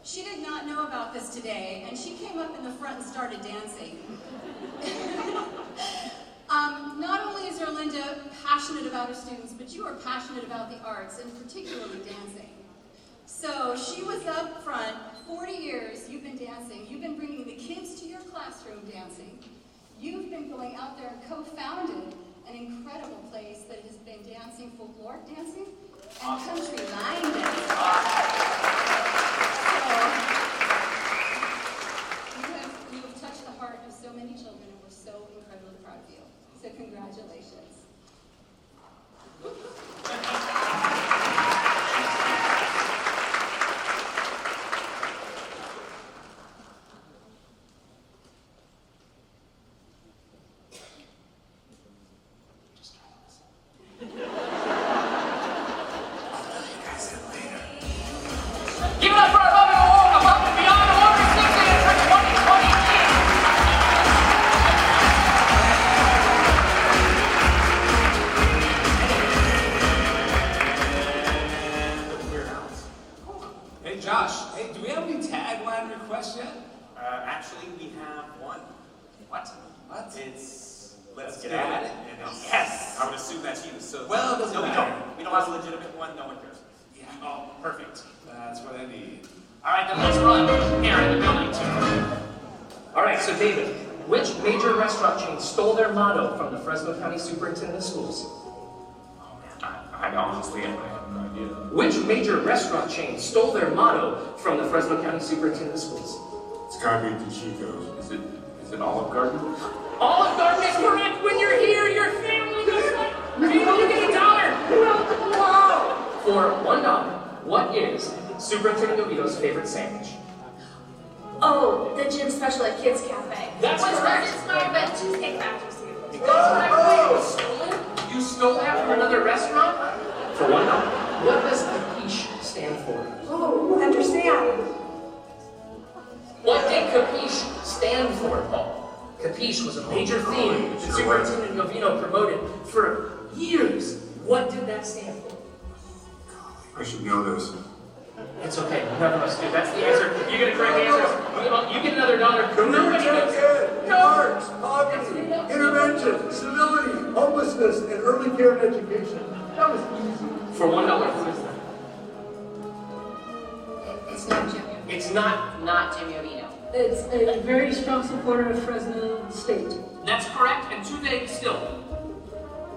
She did not know about this today, and she came up in the front and started dancing. Not only is Erlinda passionate about her students, but you are passionate about the arts, and particularly dancing. So she was up front, 40 years you've been dancing. You've been bringing the kids to your classroom dancing. You've been going out there and co-founded an incredible place that has been dancing, folkloric dancing, and country line dancing. You have touched the heart of so many children, and we're so incredibly proud of you. So congratulations. Give it up for our Above and Beyond Award recipient for 2022. Hey Josh, hey, do we have any tagline requests yet? Actually, we have one. What? It's let's get get at at it. it. And it's, Yes. I would assume that's you. So Well, it doesn't no, we matter. don't. We don't have a legitimate one. No one cares. Yeah. Oh, perfect. That's what I need. All right, then let's run here in the building too. All right, so David, which major restaurant chain stole their motto from the Fresno County Superintendent of Schools? I honestly have no idea. Which major restaurant chain stole their motto from the Fresno County Superintendent of Schools? It's gotta be the Chico's. Is it Olive Garden? Olive Garden is correct. When you're here, your family goes like, you get $1. Wow. For $1, what is Superintendent Oviedo's favorite sandwich? Oh, the Gym Special at Kids Cafe. That's correct. Inspired by Cheesecake Factory. You stole that from another restaurant? For $1. What does capiche stand for? Oh, understand. What did capiche stand for, Paul? Capiche was a major theme that Superintendent Oviedo promoted for years. What did that stand for? I should know this. It's okay. None of us do. That's the answer. You get a correct answer. You get another dollar. Nobody gets it. Arts, poverty, intervention, civility, homelessness, and early care and education. That was easy. For $1, what is that? It's not Jimmy. It's not Jimmy Ovino. It's a very strong supporter of Fresno State. That's correct, and too vague still.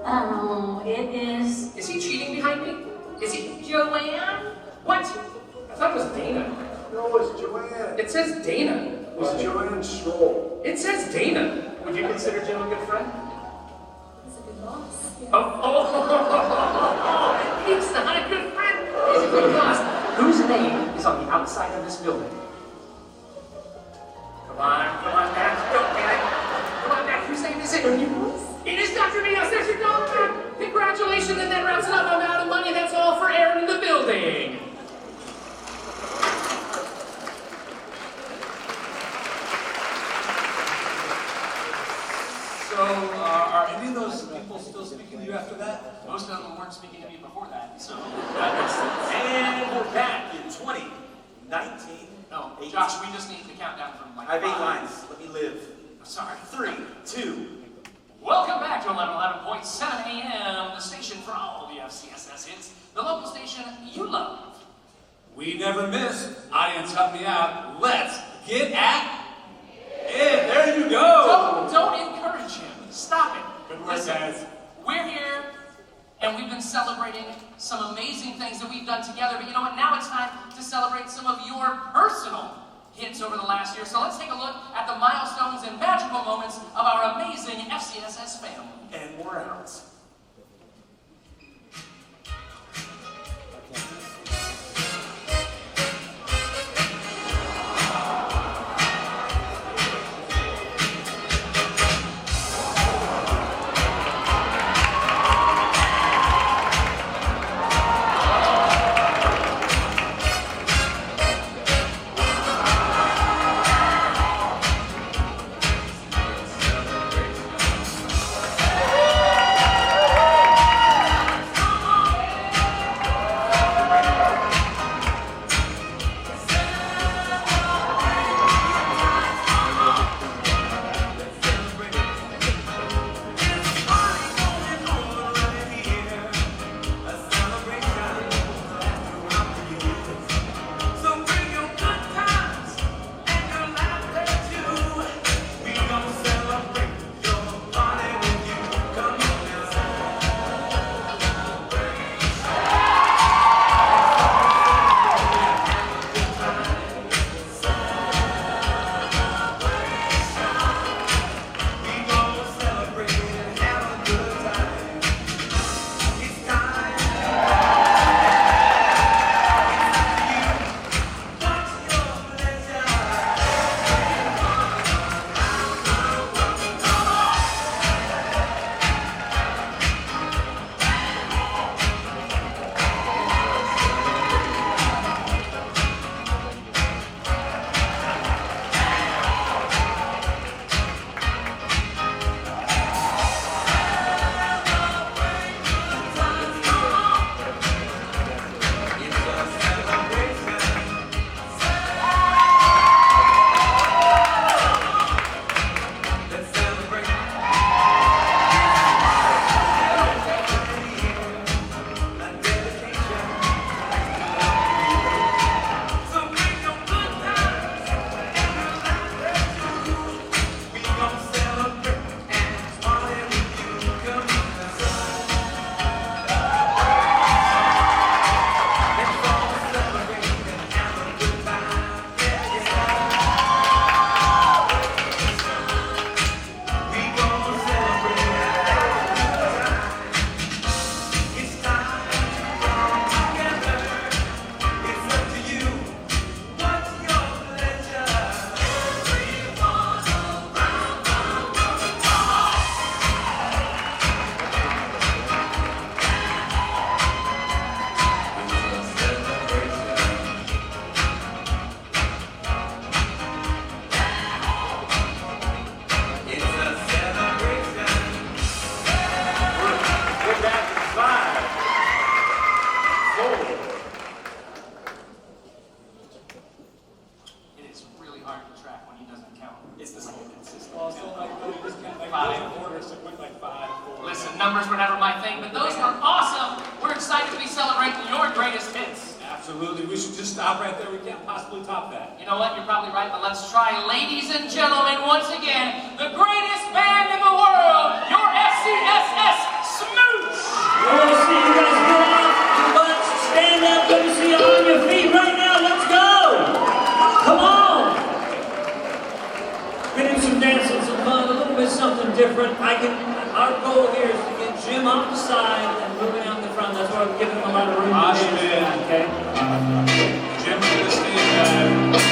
Oh, it is. Is he cheating behind me? Is he Joanne? What? I thought it was Dana. No, it's Joanne. It says Dana. It's Joanne Stroll. It says Dana. Would you consider Jim a good friend? He's a good boss. He's not a good friend. He's a good boss. Whose name is on the outside of this building? Come on, Matt. Don't panic. Come on, Matt. Whose name is it? It is Dr. Mios. There's your dollar. Congratulations, and that wraps it up. I'm out of money. That's all for Aaron in the building. So, are any of those people still speaking to you after that? Most of them weren't speaking to me before that, so. And we're back in 2019. No, Josh, we just need to count down from like I have 8 5. lines. Let me live. I'm sorry. 3, 2. Welcome back to 11:11.7 a.m., the station for all the FCSS hits, the local station you love. We never miss. Audience, help me out. Let's get at it. There you go. Don't encourage him. Stop it. Good work, guys. We're here, and we've been celebrating some amazing things that we've done together, but you know what? Now it's time to celebrate some of your personal hits over the last year. So let's take a look at the milestones and magical moments of our amazing FCSS family. And we're out. track when he doesn't count. It's the same consistent. Well, so like, you just can't like Five. play in order, so put like 5, 4. Listen, numbers were never my thing, but those were awesome. We're excited to be celebrating your greatest hits. Absolutely, we should just stop right there. We can't possibly top that. You know what? You're probably right, but let's try, ladies and gentlemen, once again, the greatest band in the world, your FCSS Smooch! I want to see you guys get off your butts, stand up, let me see you on your feet right now. Let's go! Come on! We're gonna do some dancing, some fun, a little bit something different. Our goal here is to get Jim off the side and moving out in the front. That's why we're giving him a lot of room to dance, okay? Jim, to the stage,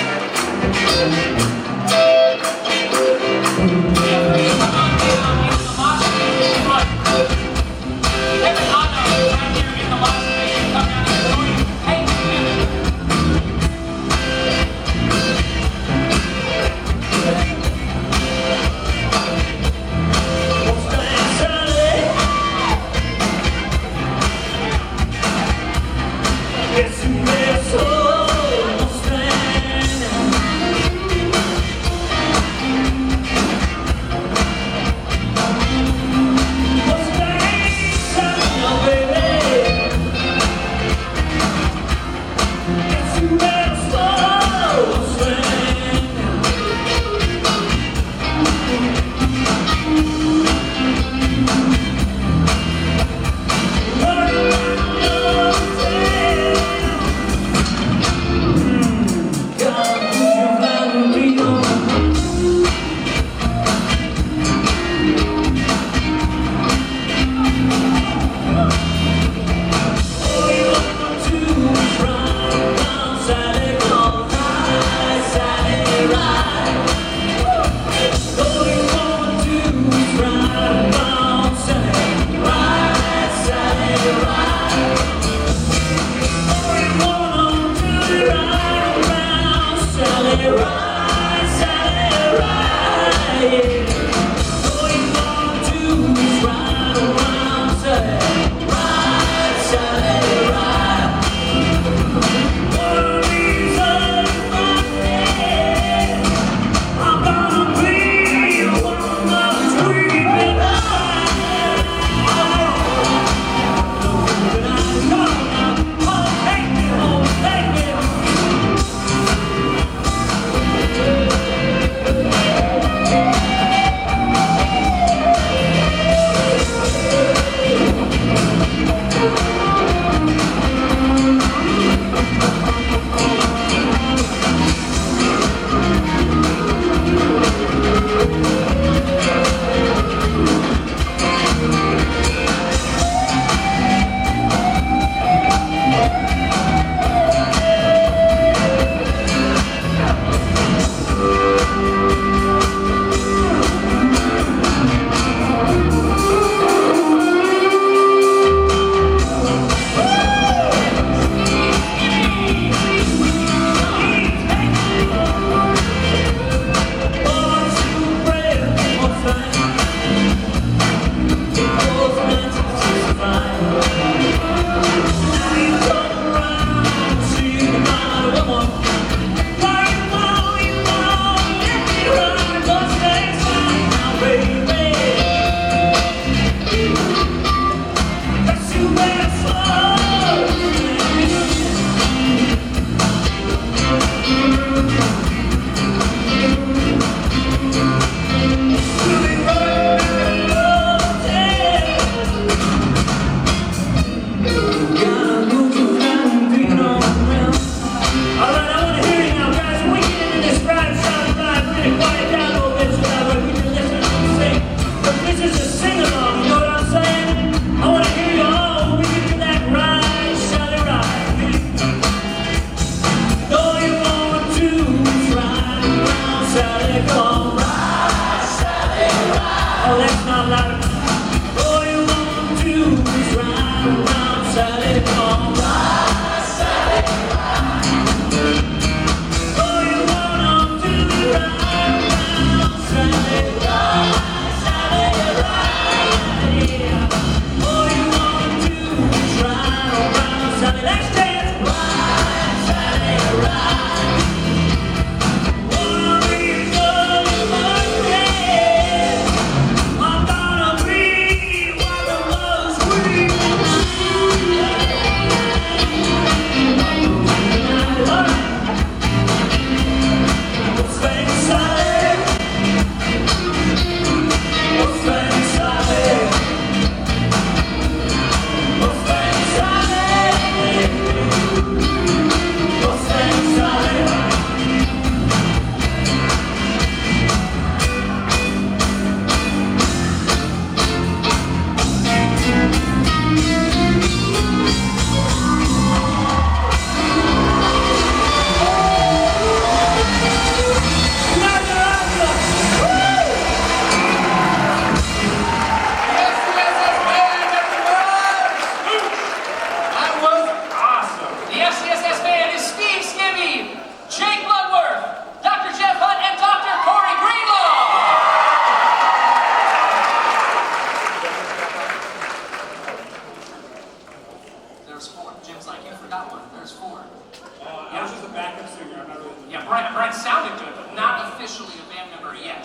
officially a band member yet.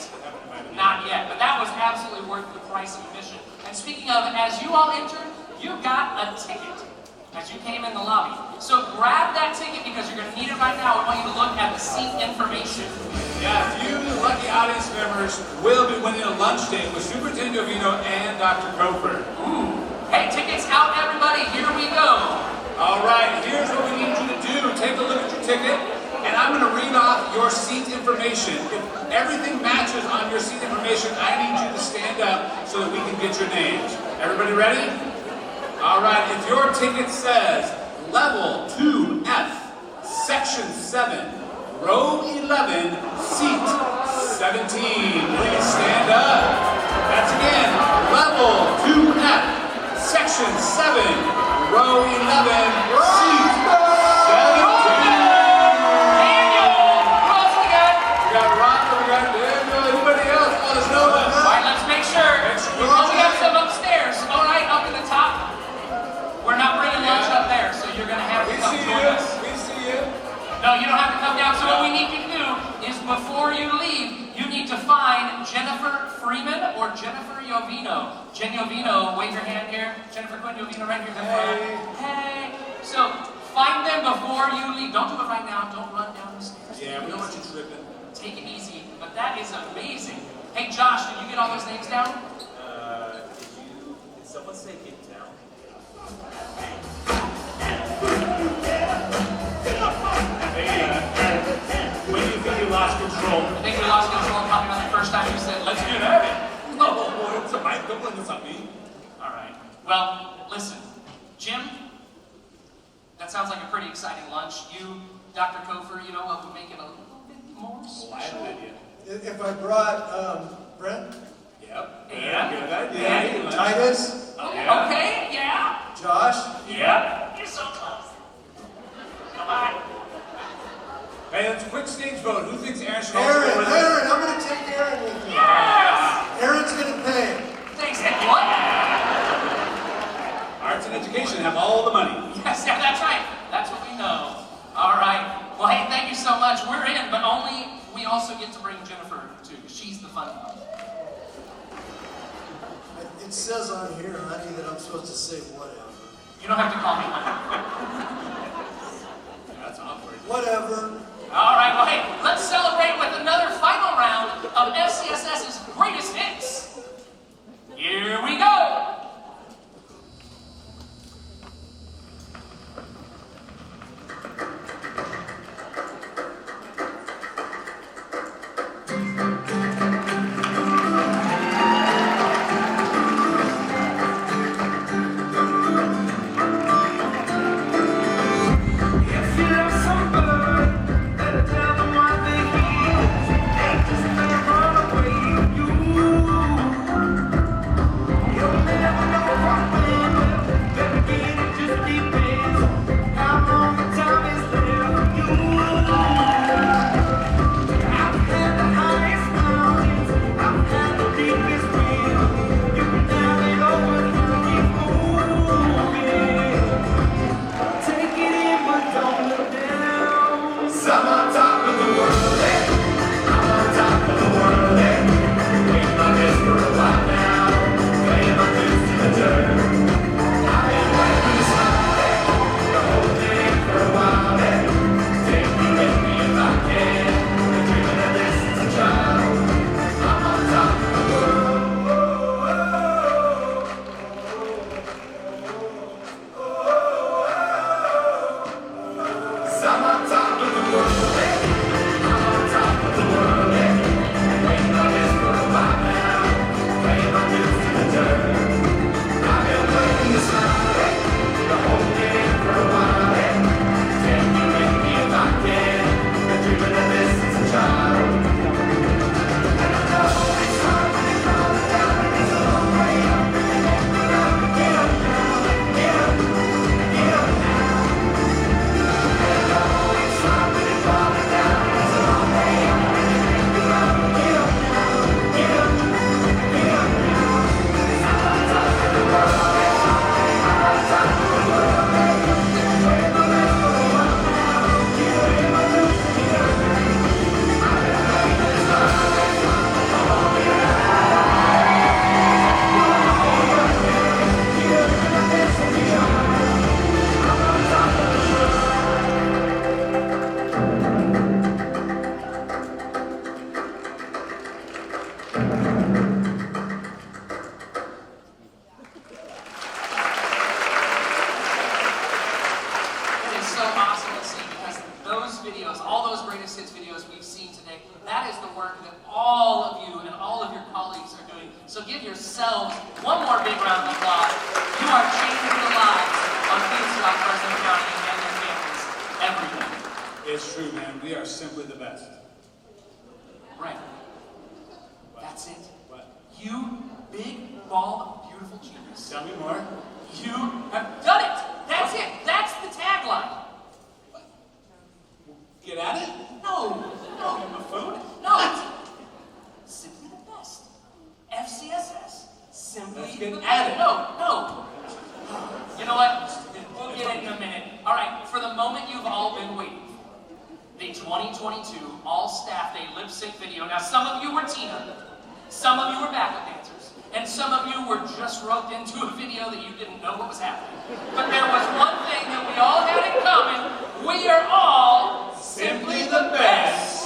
Not yet, but that was absolutely worth the price of admission. And speaking of, as you all entered, you got a ticket as you came in the lobby. So grab that ticket because you're going to need it right now. I want you to look at the seat information. Yeah, a few lucky audience members will be winning a lunch date with Superintendent Ovino and Dr. Cofer. Ooh. Hey, tickets out, everybody. Here we go. All right, here's what we need you to do. Take a look at your ticket, and I'm going to read off your seat information. If everything matches on your seat information, I need you to stand up so that we can get your names. Everybody ready? All right, if your ticket says Level 2F, Section 7, Row 11, Seat 17, please stand up. That's again, Level 2F, Section 7, Row 11, Seat 17. Daniel! Who else we got? We got Rhonda, we got Daniel, anybody else? Oh, there's no one. All right, let's make sure. We have some upstairs. All right, up in the top. We're not bringing lunch up there, so you're going to have to come join us. We see you. No, you don't have to come down. So what we need you to do is before you leave, you need to find Jennifer Freeman or Jennifer Jovino. Jen Jovino, wave your hand here. Jennifer Quinn Jovino right here. Hey. So find them before you leave. Don't do it right now. Don't run down the stairs. Yeah, we don't want you tripping. Take it easy. But that is amazing. Hey, Josh, did you get all those names down? Did someone say get down? When do you think you lost control? I think we lost control probably on the first time you said, let's get at it. Oh, it's a mic. Don't blame this on me. All right. Well, listen, Jim, that sounds like a pretty exciting lunch. You, Dr. Cofer, you know what would make it a little bit more special? If I brought Brent? Yep. Yeah. Good idea. Yeah. Titus? Yeah. Okay, yeah. Josh? Yeah. You're so close. Come on. Hey, let's quick stage vote. Who thinks Aaron should Aaron, I'm going to take Aaron with me. Yes! Aaron's going to pay. Thanks, Ed. What? Arts and education have all the money. Yes, yeah, that's right. That's what we know. All right. Well, hey, thank you so much. We're in, but only we also get to bring Jennifer, too, because she's the fun one. It says on here, honey, that I'm supposed to say whatever. You don't have to call me honey. That's awkward. Whatever. All right, well, hey, let's celebrate with another final round of FCSS's greatest hits. Here we go. If you love somebody, better tell them what they hear. work that all of you and all of your colleagues are doing. So give yourselves one more big round of applause. You are changing the lives of kids throughout Fresno County and their families every day. It's true, man. We are simply the best. Right. That's it. What? You, big ball of beautiful genius. Tell me more. You have done it. That's it. That's the tagline. Get at it? No, you buffoon. No. Simply the best. FCSS. Simply Let's get the at it. No. You know what? We'll get it in a minute. All right, for the moment you've all been waiting for. The 2022 All-Staff Day Lip Sync video. Now, some of you were Tina. Some of you were backup dancers. And some of you were just roped into a video that you didn't know what was happening. But there was one thing that we all had in common. We are all simply the best.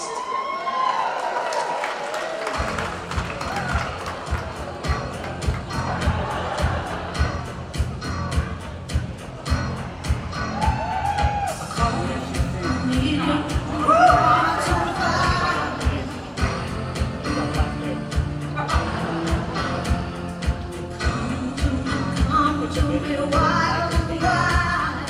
Wild, wild.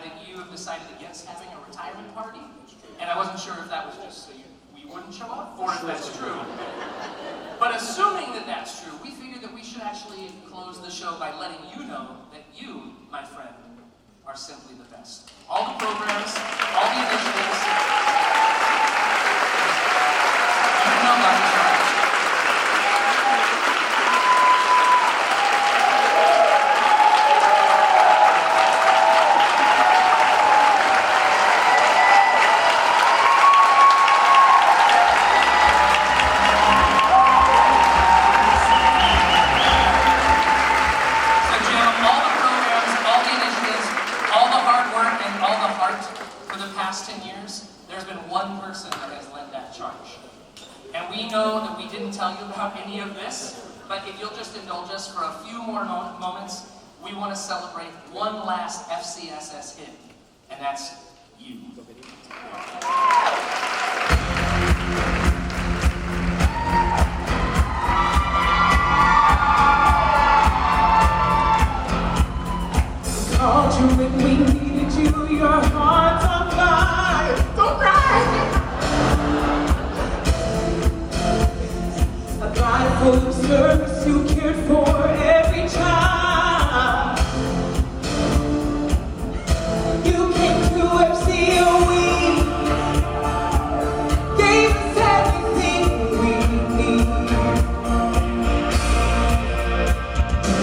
that you have decided against having a retirement party. And I wasn't sure if that was just so we wouldn't show up, or if that's true. But assuming that that's true, we figured that we should actually close the show by letting you know that you, my friend, are simply the best. All the programs, all the initiatives, you know about the charge. Tell you about any of this, but if you'll just indulge us for a few more moments, we want to celebrate one last FCSS hit, and that's you. Called you when we needed you, your heart's on fire. Don't cry! A life full of service you cared for every child. You came to FCOE, gave us everything we need.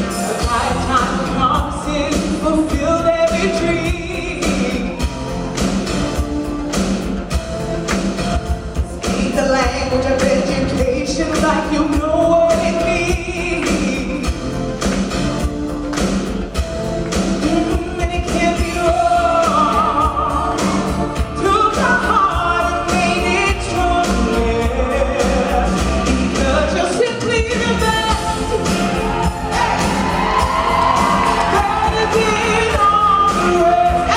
A lifetime of promises fulfilled every dream. Speak the language of education like you know what it means. And it can't be wrong. Took our heart and made it stronger. Because you're simply the best. Better than all the rest. Everybody!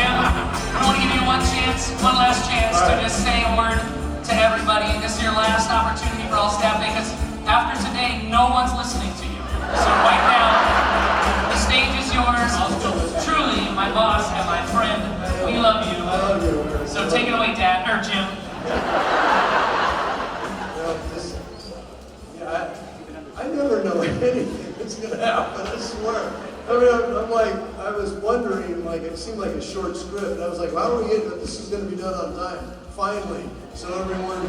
Better than one last chance to just say a word to everybody. This is your last opportunity for all staff, because after today, no one's listening to you. So right now, the stage is yours. Truly, my boss and my friend, we love you. I love you. So take it away, Dad, or Jim. I never know anything that's going to happen, I swear. I mean, I'm like, I was wondering, like, it seemed like a short script. I was like, how are we getting that this is going to be done on time? Finally. So everyone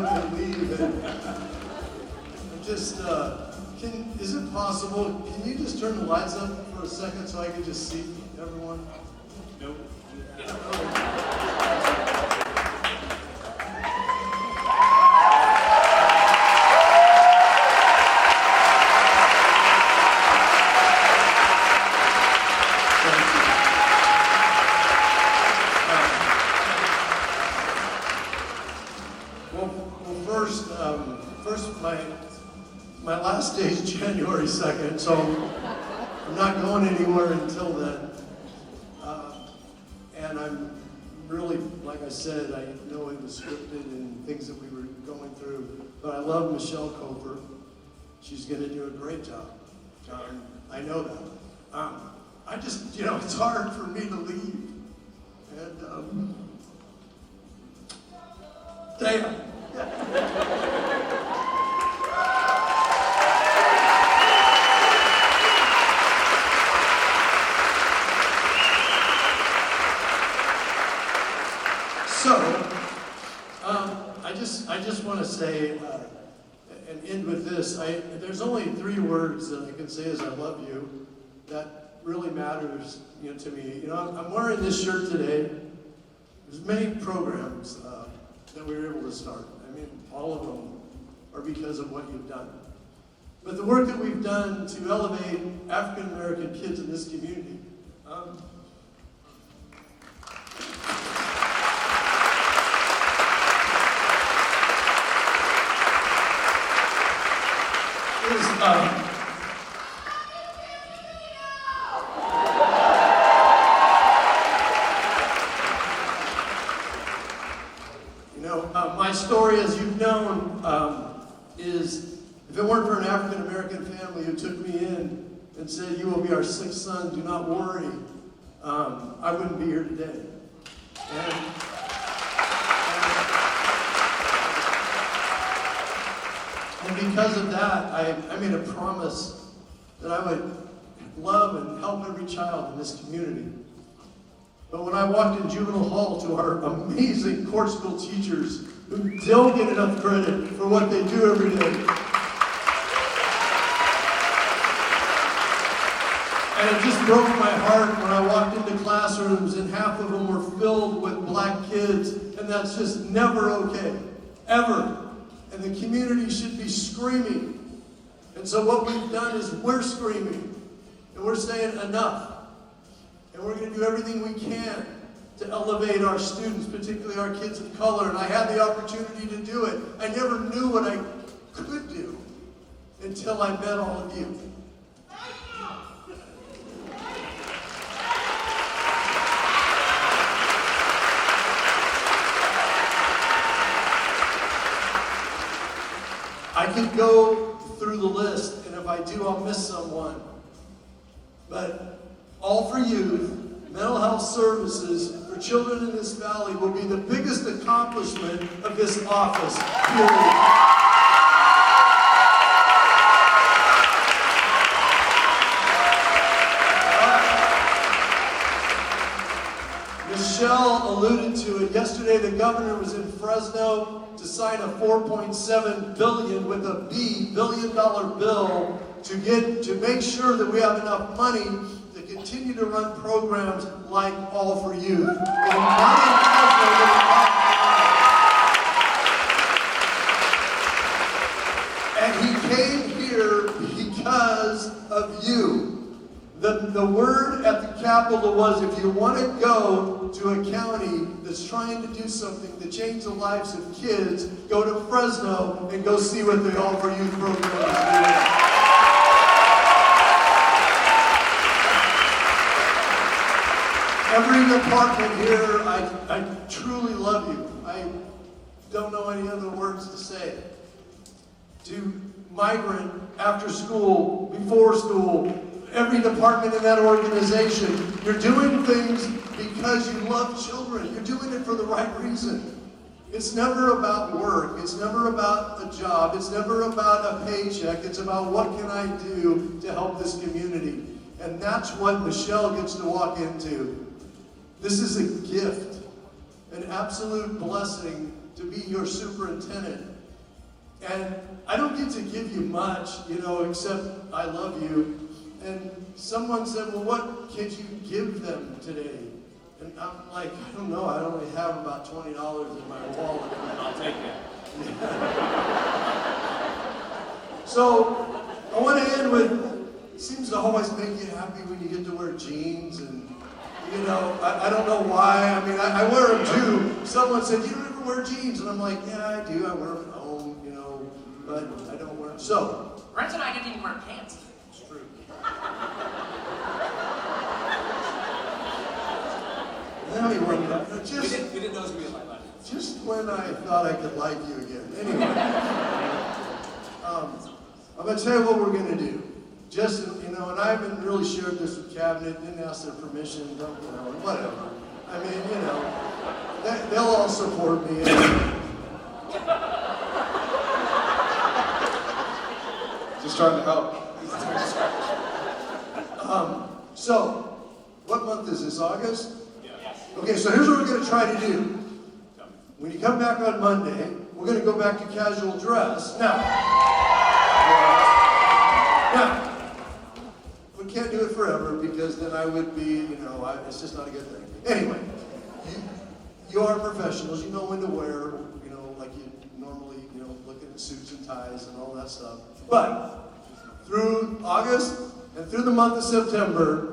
can leave. And just, is it possible, can you just turn the lights up for a second so I can just see everyone? Nope. my last day is January 2nd, so I'm not going anywhere until then. And I'm really, like I said, I know it was scripted and things that we were going through, but I love Michelle Coper. She's going to do a great job. I know that. I just, it's hard for me to leave. And, damn. So, I just want to say, and end with this. There's only 3 words that I can say as I love you that really matters, to me. I'm wearing this shirt today. There's many programs that we were able to start. I mean, all of them are because of what you've done. But the work that we've done to elevate African American kids in this community. My story, as you've known, is if it weren't for an African American family who took me in and said, "You will be our 6th son, do not worry," I wouldn't be here today. And because of that, I made a promise that I would love and help every child in this community. But when I walked in juvenile hall to our amazing court school teachers who don't get enough credit for what they do every day, and it just broke my heart when I walked into classrooms and half of them were filled with black kids, and that's just never okay, ever. And the community should be screaming. And so what we've done is we're screaming. And we're saying enough. And we're going to do everything we can to elevate our students, particularly our kids of color. And I had the opportunity to do it. I never knew what I could do until I met all of you. I could go through the list, and if I do, I'll miss someone. But All for Youth, mental health services for children in this valley will be the biggest accomplishment of this office, period. Michelle alluded to it. Yesterday, the governor was in Fresno to sign a $4.7 billion with a billion-dollar bill to make sure that we have enough money to continue to run programs like All for Youth. And he came here because of you. The word at the Capitol was, if you want to go to a county that's trying to do something to change the lives of kids, go to Fresno and go see what the All for Youth program is doing. Every department here, I truly love you. I don't know any other words to say. To migrant, after school, before school, every department in that organization, you're doing things because you love children. You're doing it for the right reason. It's never about work. It's never about a job. It's never about a paycheck. It's about what can I do to help this community. And that's what Michelle gets to walk into. This is a gift, an absolute blessing to be your superintendent. And I don't get to give you much, except I love you. And someone said, well, what could you give them today? And I'm like, I don't know, I only have about $20 in my wallet. I'll take it. So, I want to end with, it seems to always make you happy when you get to wear jeans. And, I don't know why. I mean, I wear them too. Someone said, you don't ever wear jeans? And I'm like, yeah, I do. I wear them at home, but I don't wear them. So, Brent and I didn't even wear pants. It's true. Now you run We didn't know it was going to be like that. just when I thought I could like you again. Anyway, I'm going to tell you what we're going to do. Just, and I haven't really shared this with Cabinet, didn't ask their permission, whatever. I mean, they'll all support me. Just trying to help. So, what month is this, August? Okay, so here's what we're going to try to do. When you come back on Monday, we're going to go back to casual dress. Now, we can't do it forever because then I would be, it's just not a good thing. Anyway, you are professionals. You know when to wear, like you normally, looking at suits and ties and all that stuff. But through August and through the month of September,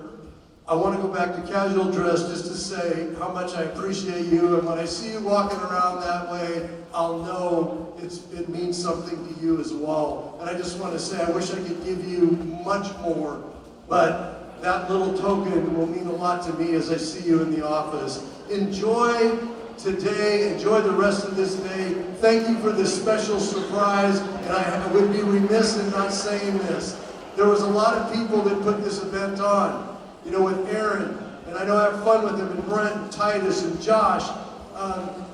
I want to go back to casual dress just to say how much I appreciate you, and when I see you walking around that way, I'll know it means something to you as well. And I just want to say I wish I could give you much more, but that little token will mean a lot to me as I see you in the office. Enjoy today, enjoy the rest of this day. Thank you for this special surprise, and I would be remiss in not saying this. There was a lot of people that put this event on. With Aaron, and I know I have fun with him, and Brent, and Titus, and Josh,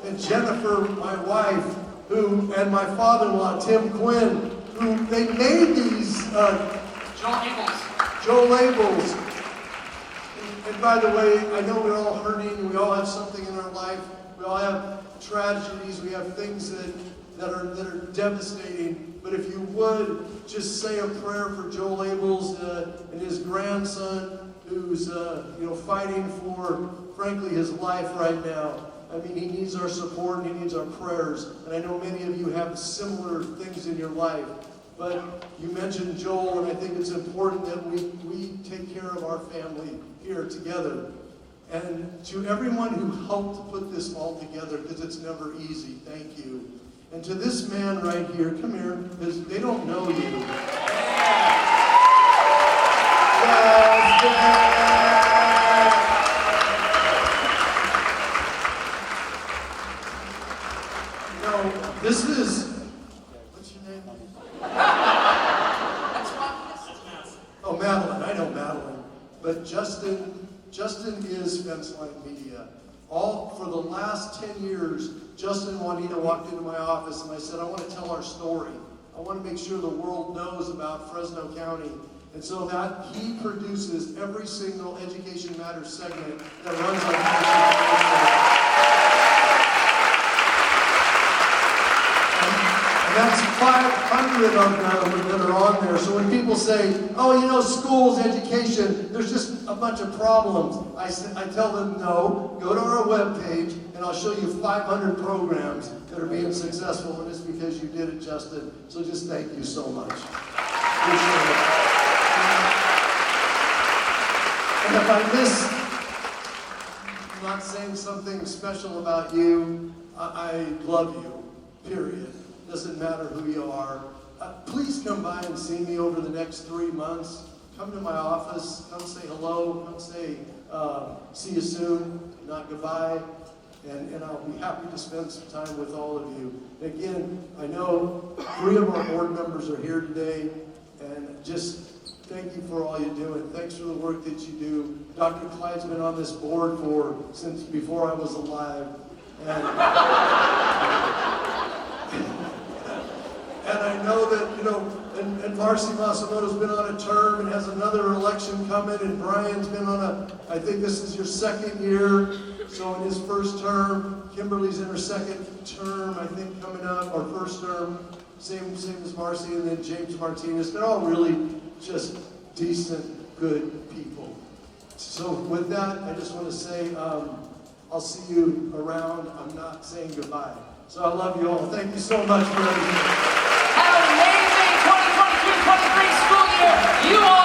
and Jennifer, my wife, and my father-in-law, Tim Quinn, who they made these Joel Labels. And by the way, I know we're all hurting, we all have something in our life, we all have tragedies, we have things that are devastating. But if you would just say a prayer for Joel Labels and his grandson, who's fighting for, frankly, his life right now. I mean, he needs our support and he needs our prayers. And I know many of you have similar things in your life. But you mentioned Joel, and I think it's important that we take care of our family here together. And to everyone who helped to put this all together, because it's never easy, thank you. And to this man right here, come here, because they don't know you. This is, what's your name? Oh, Madeline, I know Madeline. But Justin is Fenceline Media. For the last 10 years, Justin and Juanita walked into my office and I said, I want to tell our story. I want to make sure the world knows about Fresno County. And so that he produces every single Education Matters segment that runs on and that's 500 of them that are on there. So when people say, schools, education, there's just a bunch of problems. I tell them, no, go to our webpage and I'll show you 500 programs that are being successful, and it's because you did it, Justin. So just thank you so much. Appreciate it. And if I miss not saying something special about you, I love you, period. Doesn't matter who you are. Please come by and see me over the next 3 months. Come to my office, come say hello, come say see you soon, not goodbye, and I'll be happy to spend some time with all of you. Again, I know 3 of our board members are here today, and just thank you for all you do, and thanks for the work that you do. Dr. Clyde's been on this board since before I was alive. And I know that, and Marcy Masamoto's been on a term and has another election coming, and Brian's been on I think this is your 2nd year, so in his first term. Kimberly's in her 2nd term, I think, coming up, or first term, same as Marcy, and then James Martinez. They're all really just decent, good people. So with that, I just want to say, I'll see you around. I'm not saying goodbye. So I love you all. Thank you so much for everything. Have an amazing 2022-23 school year. You all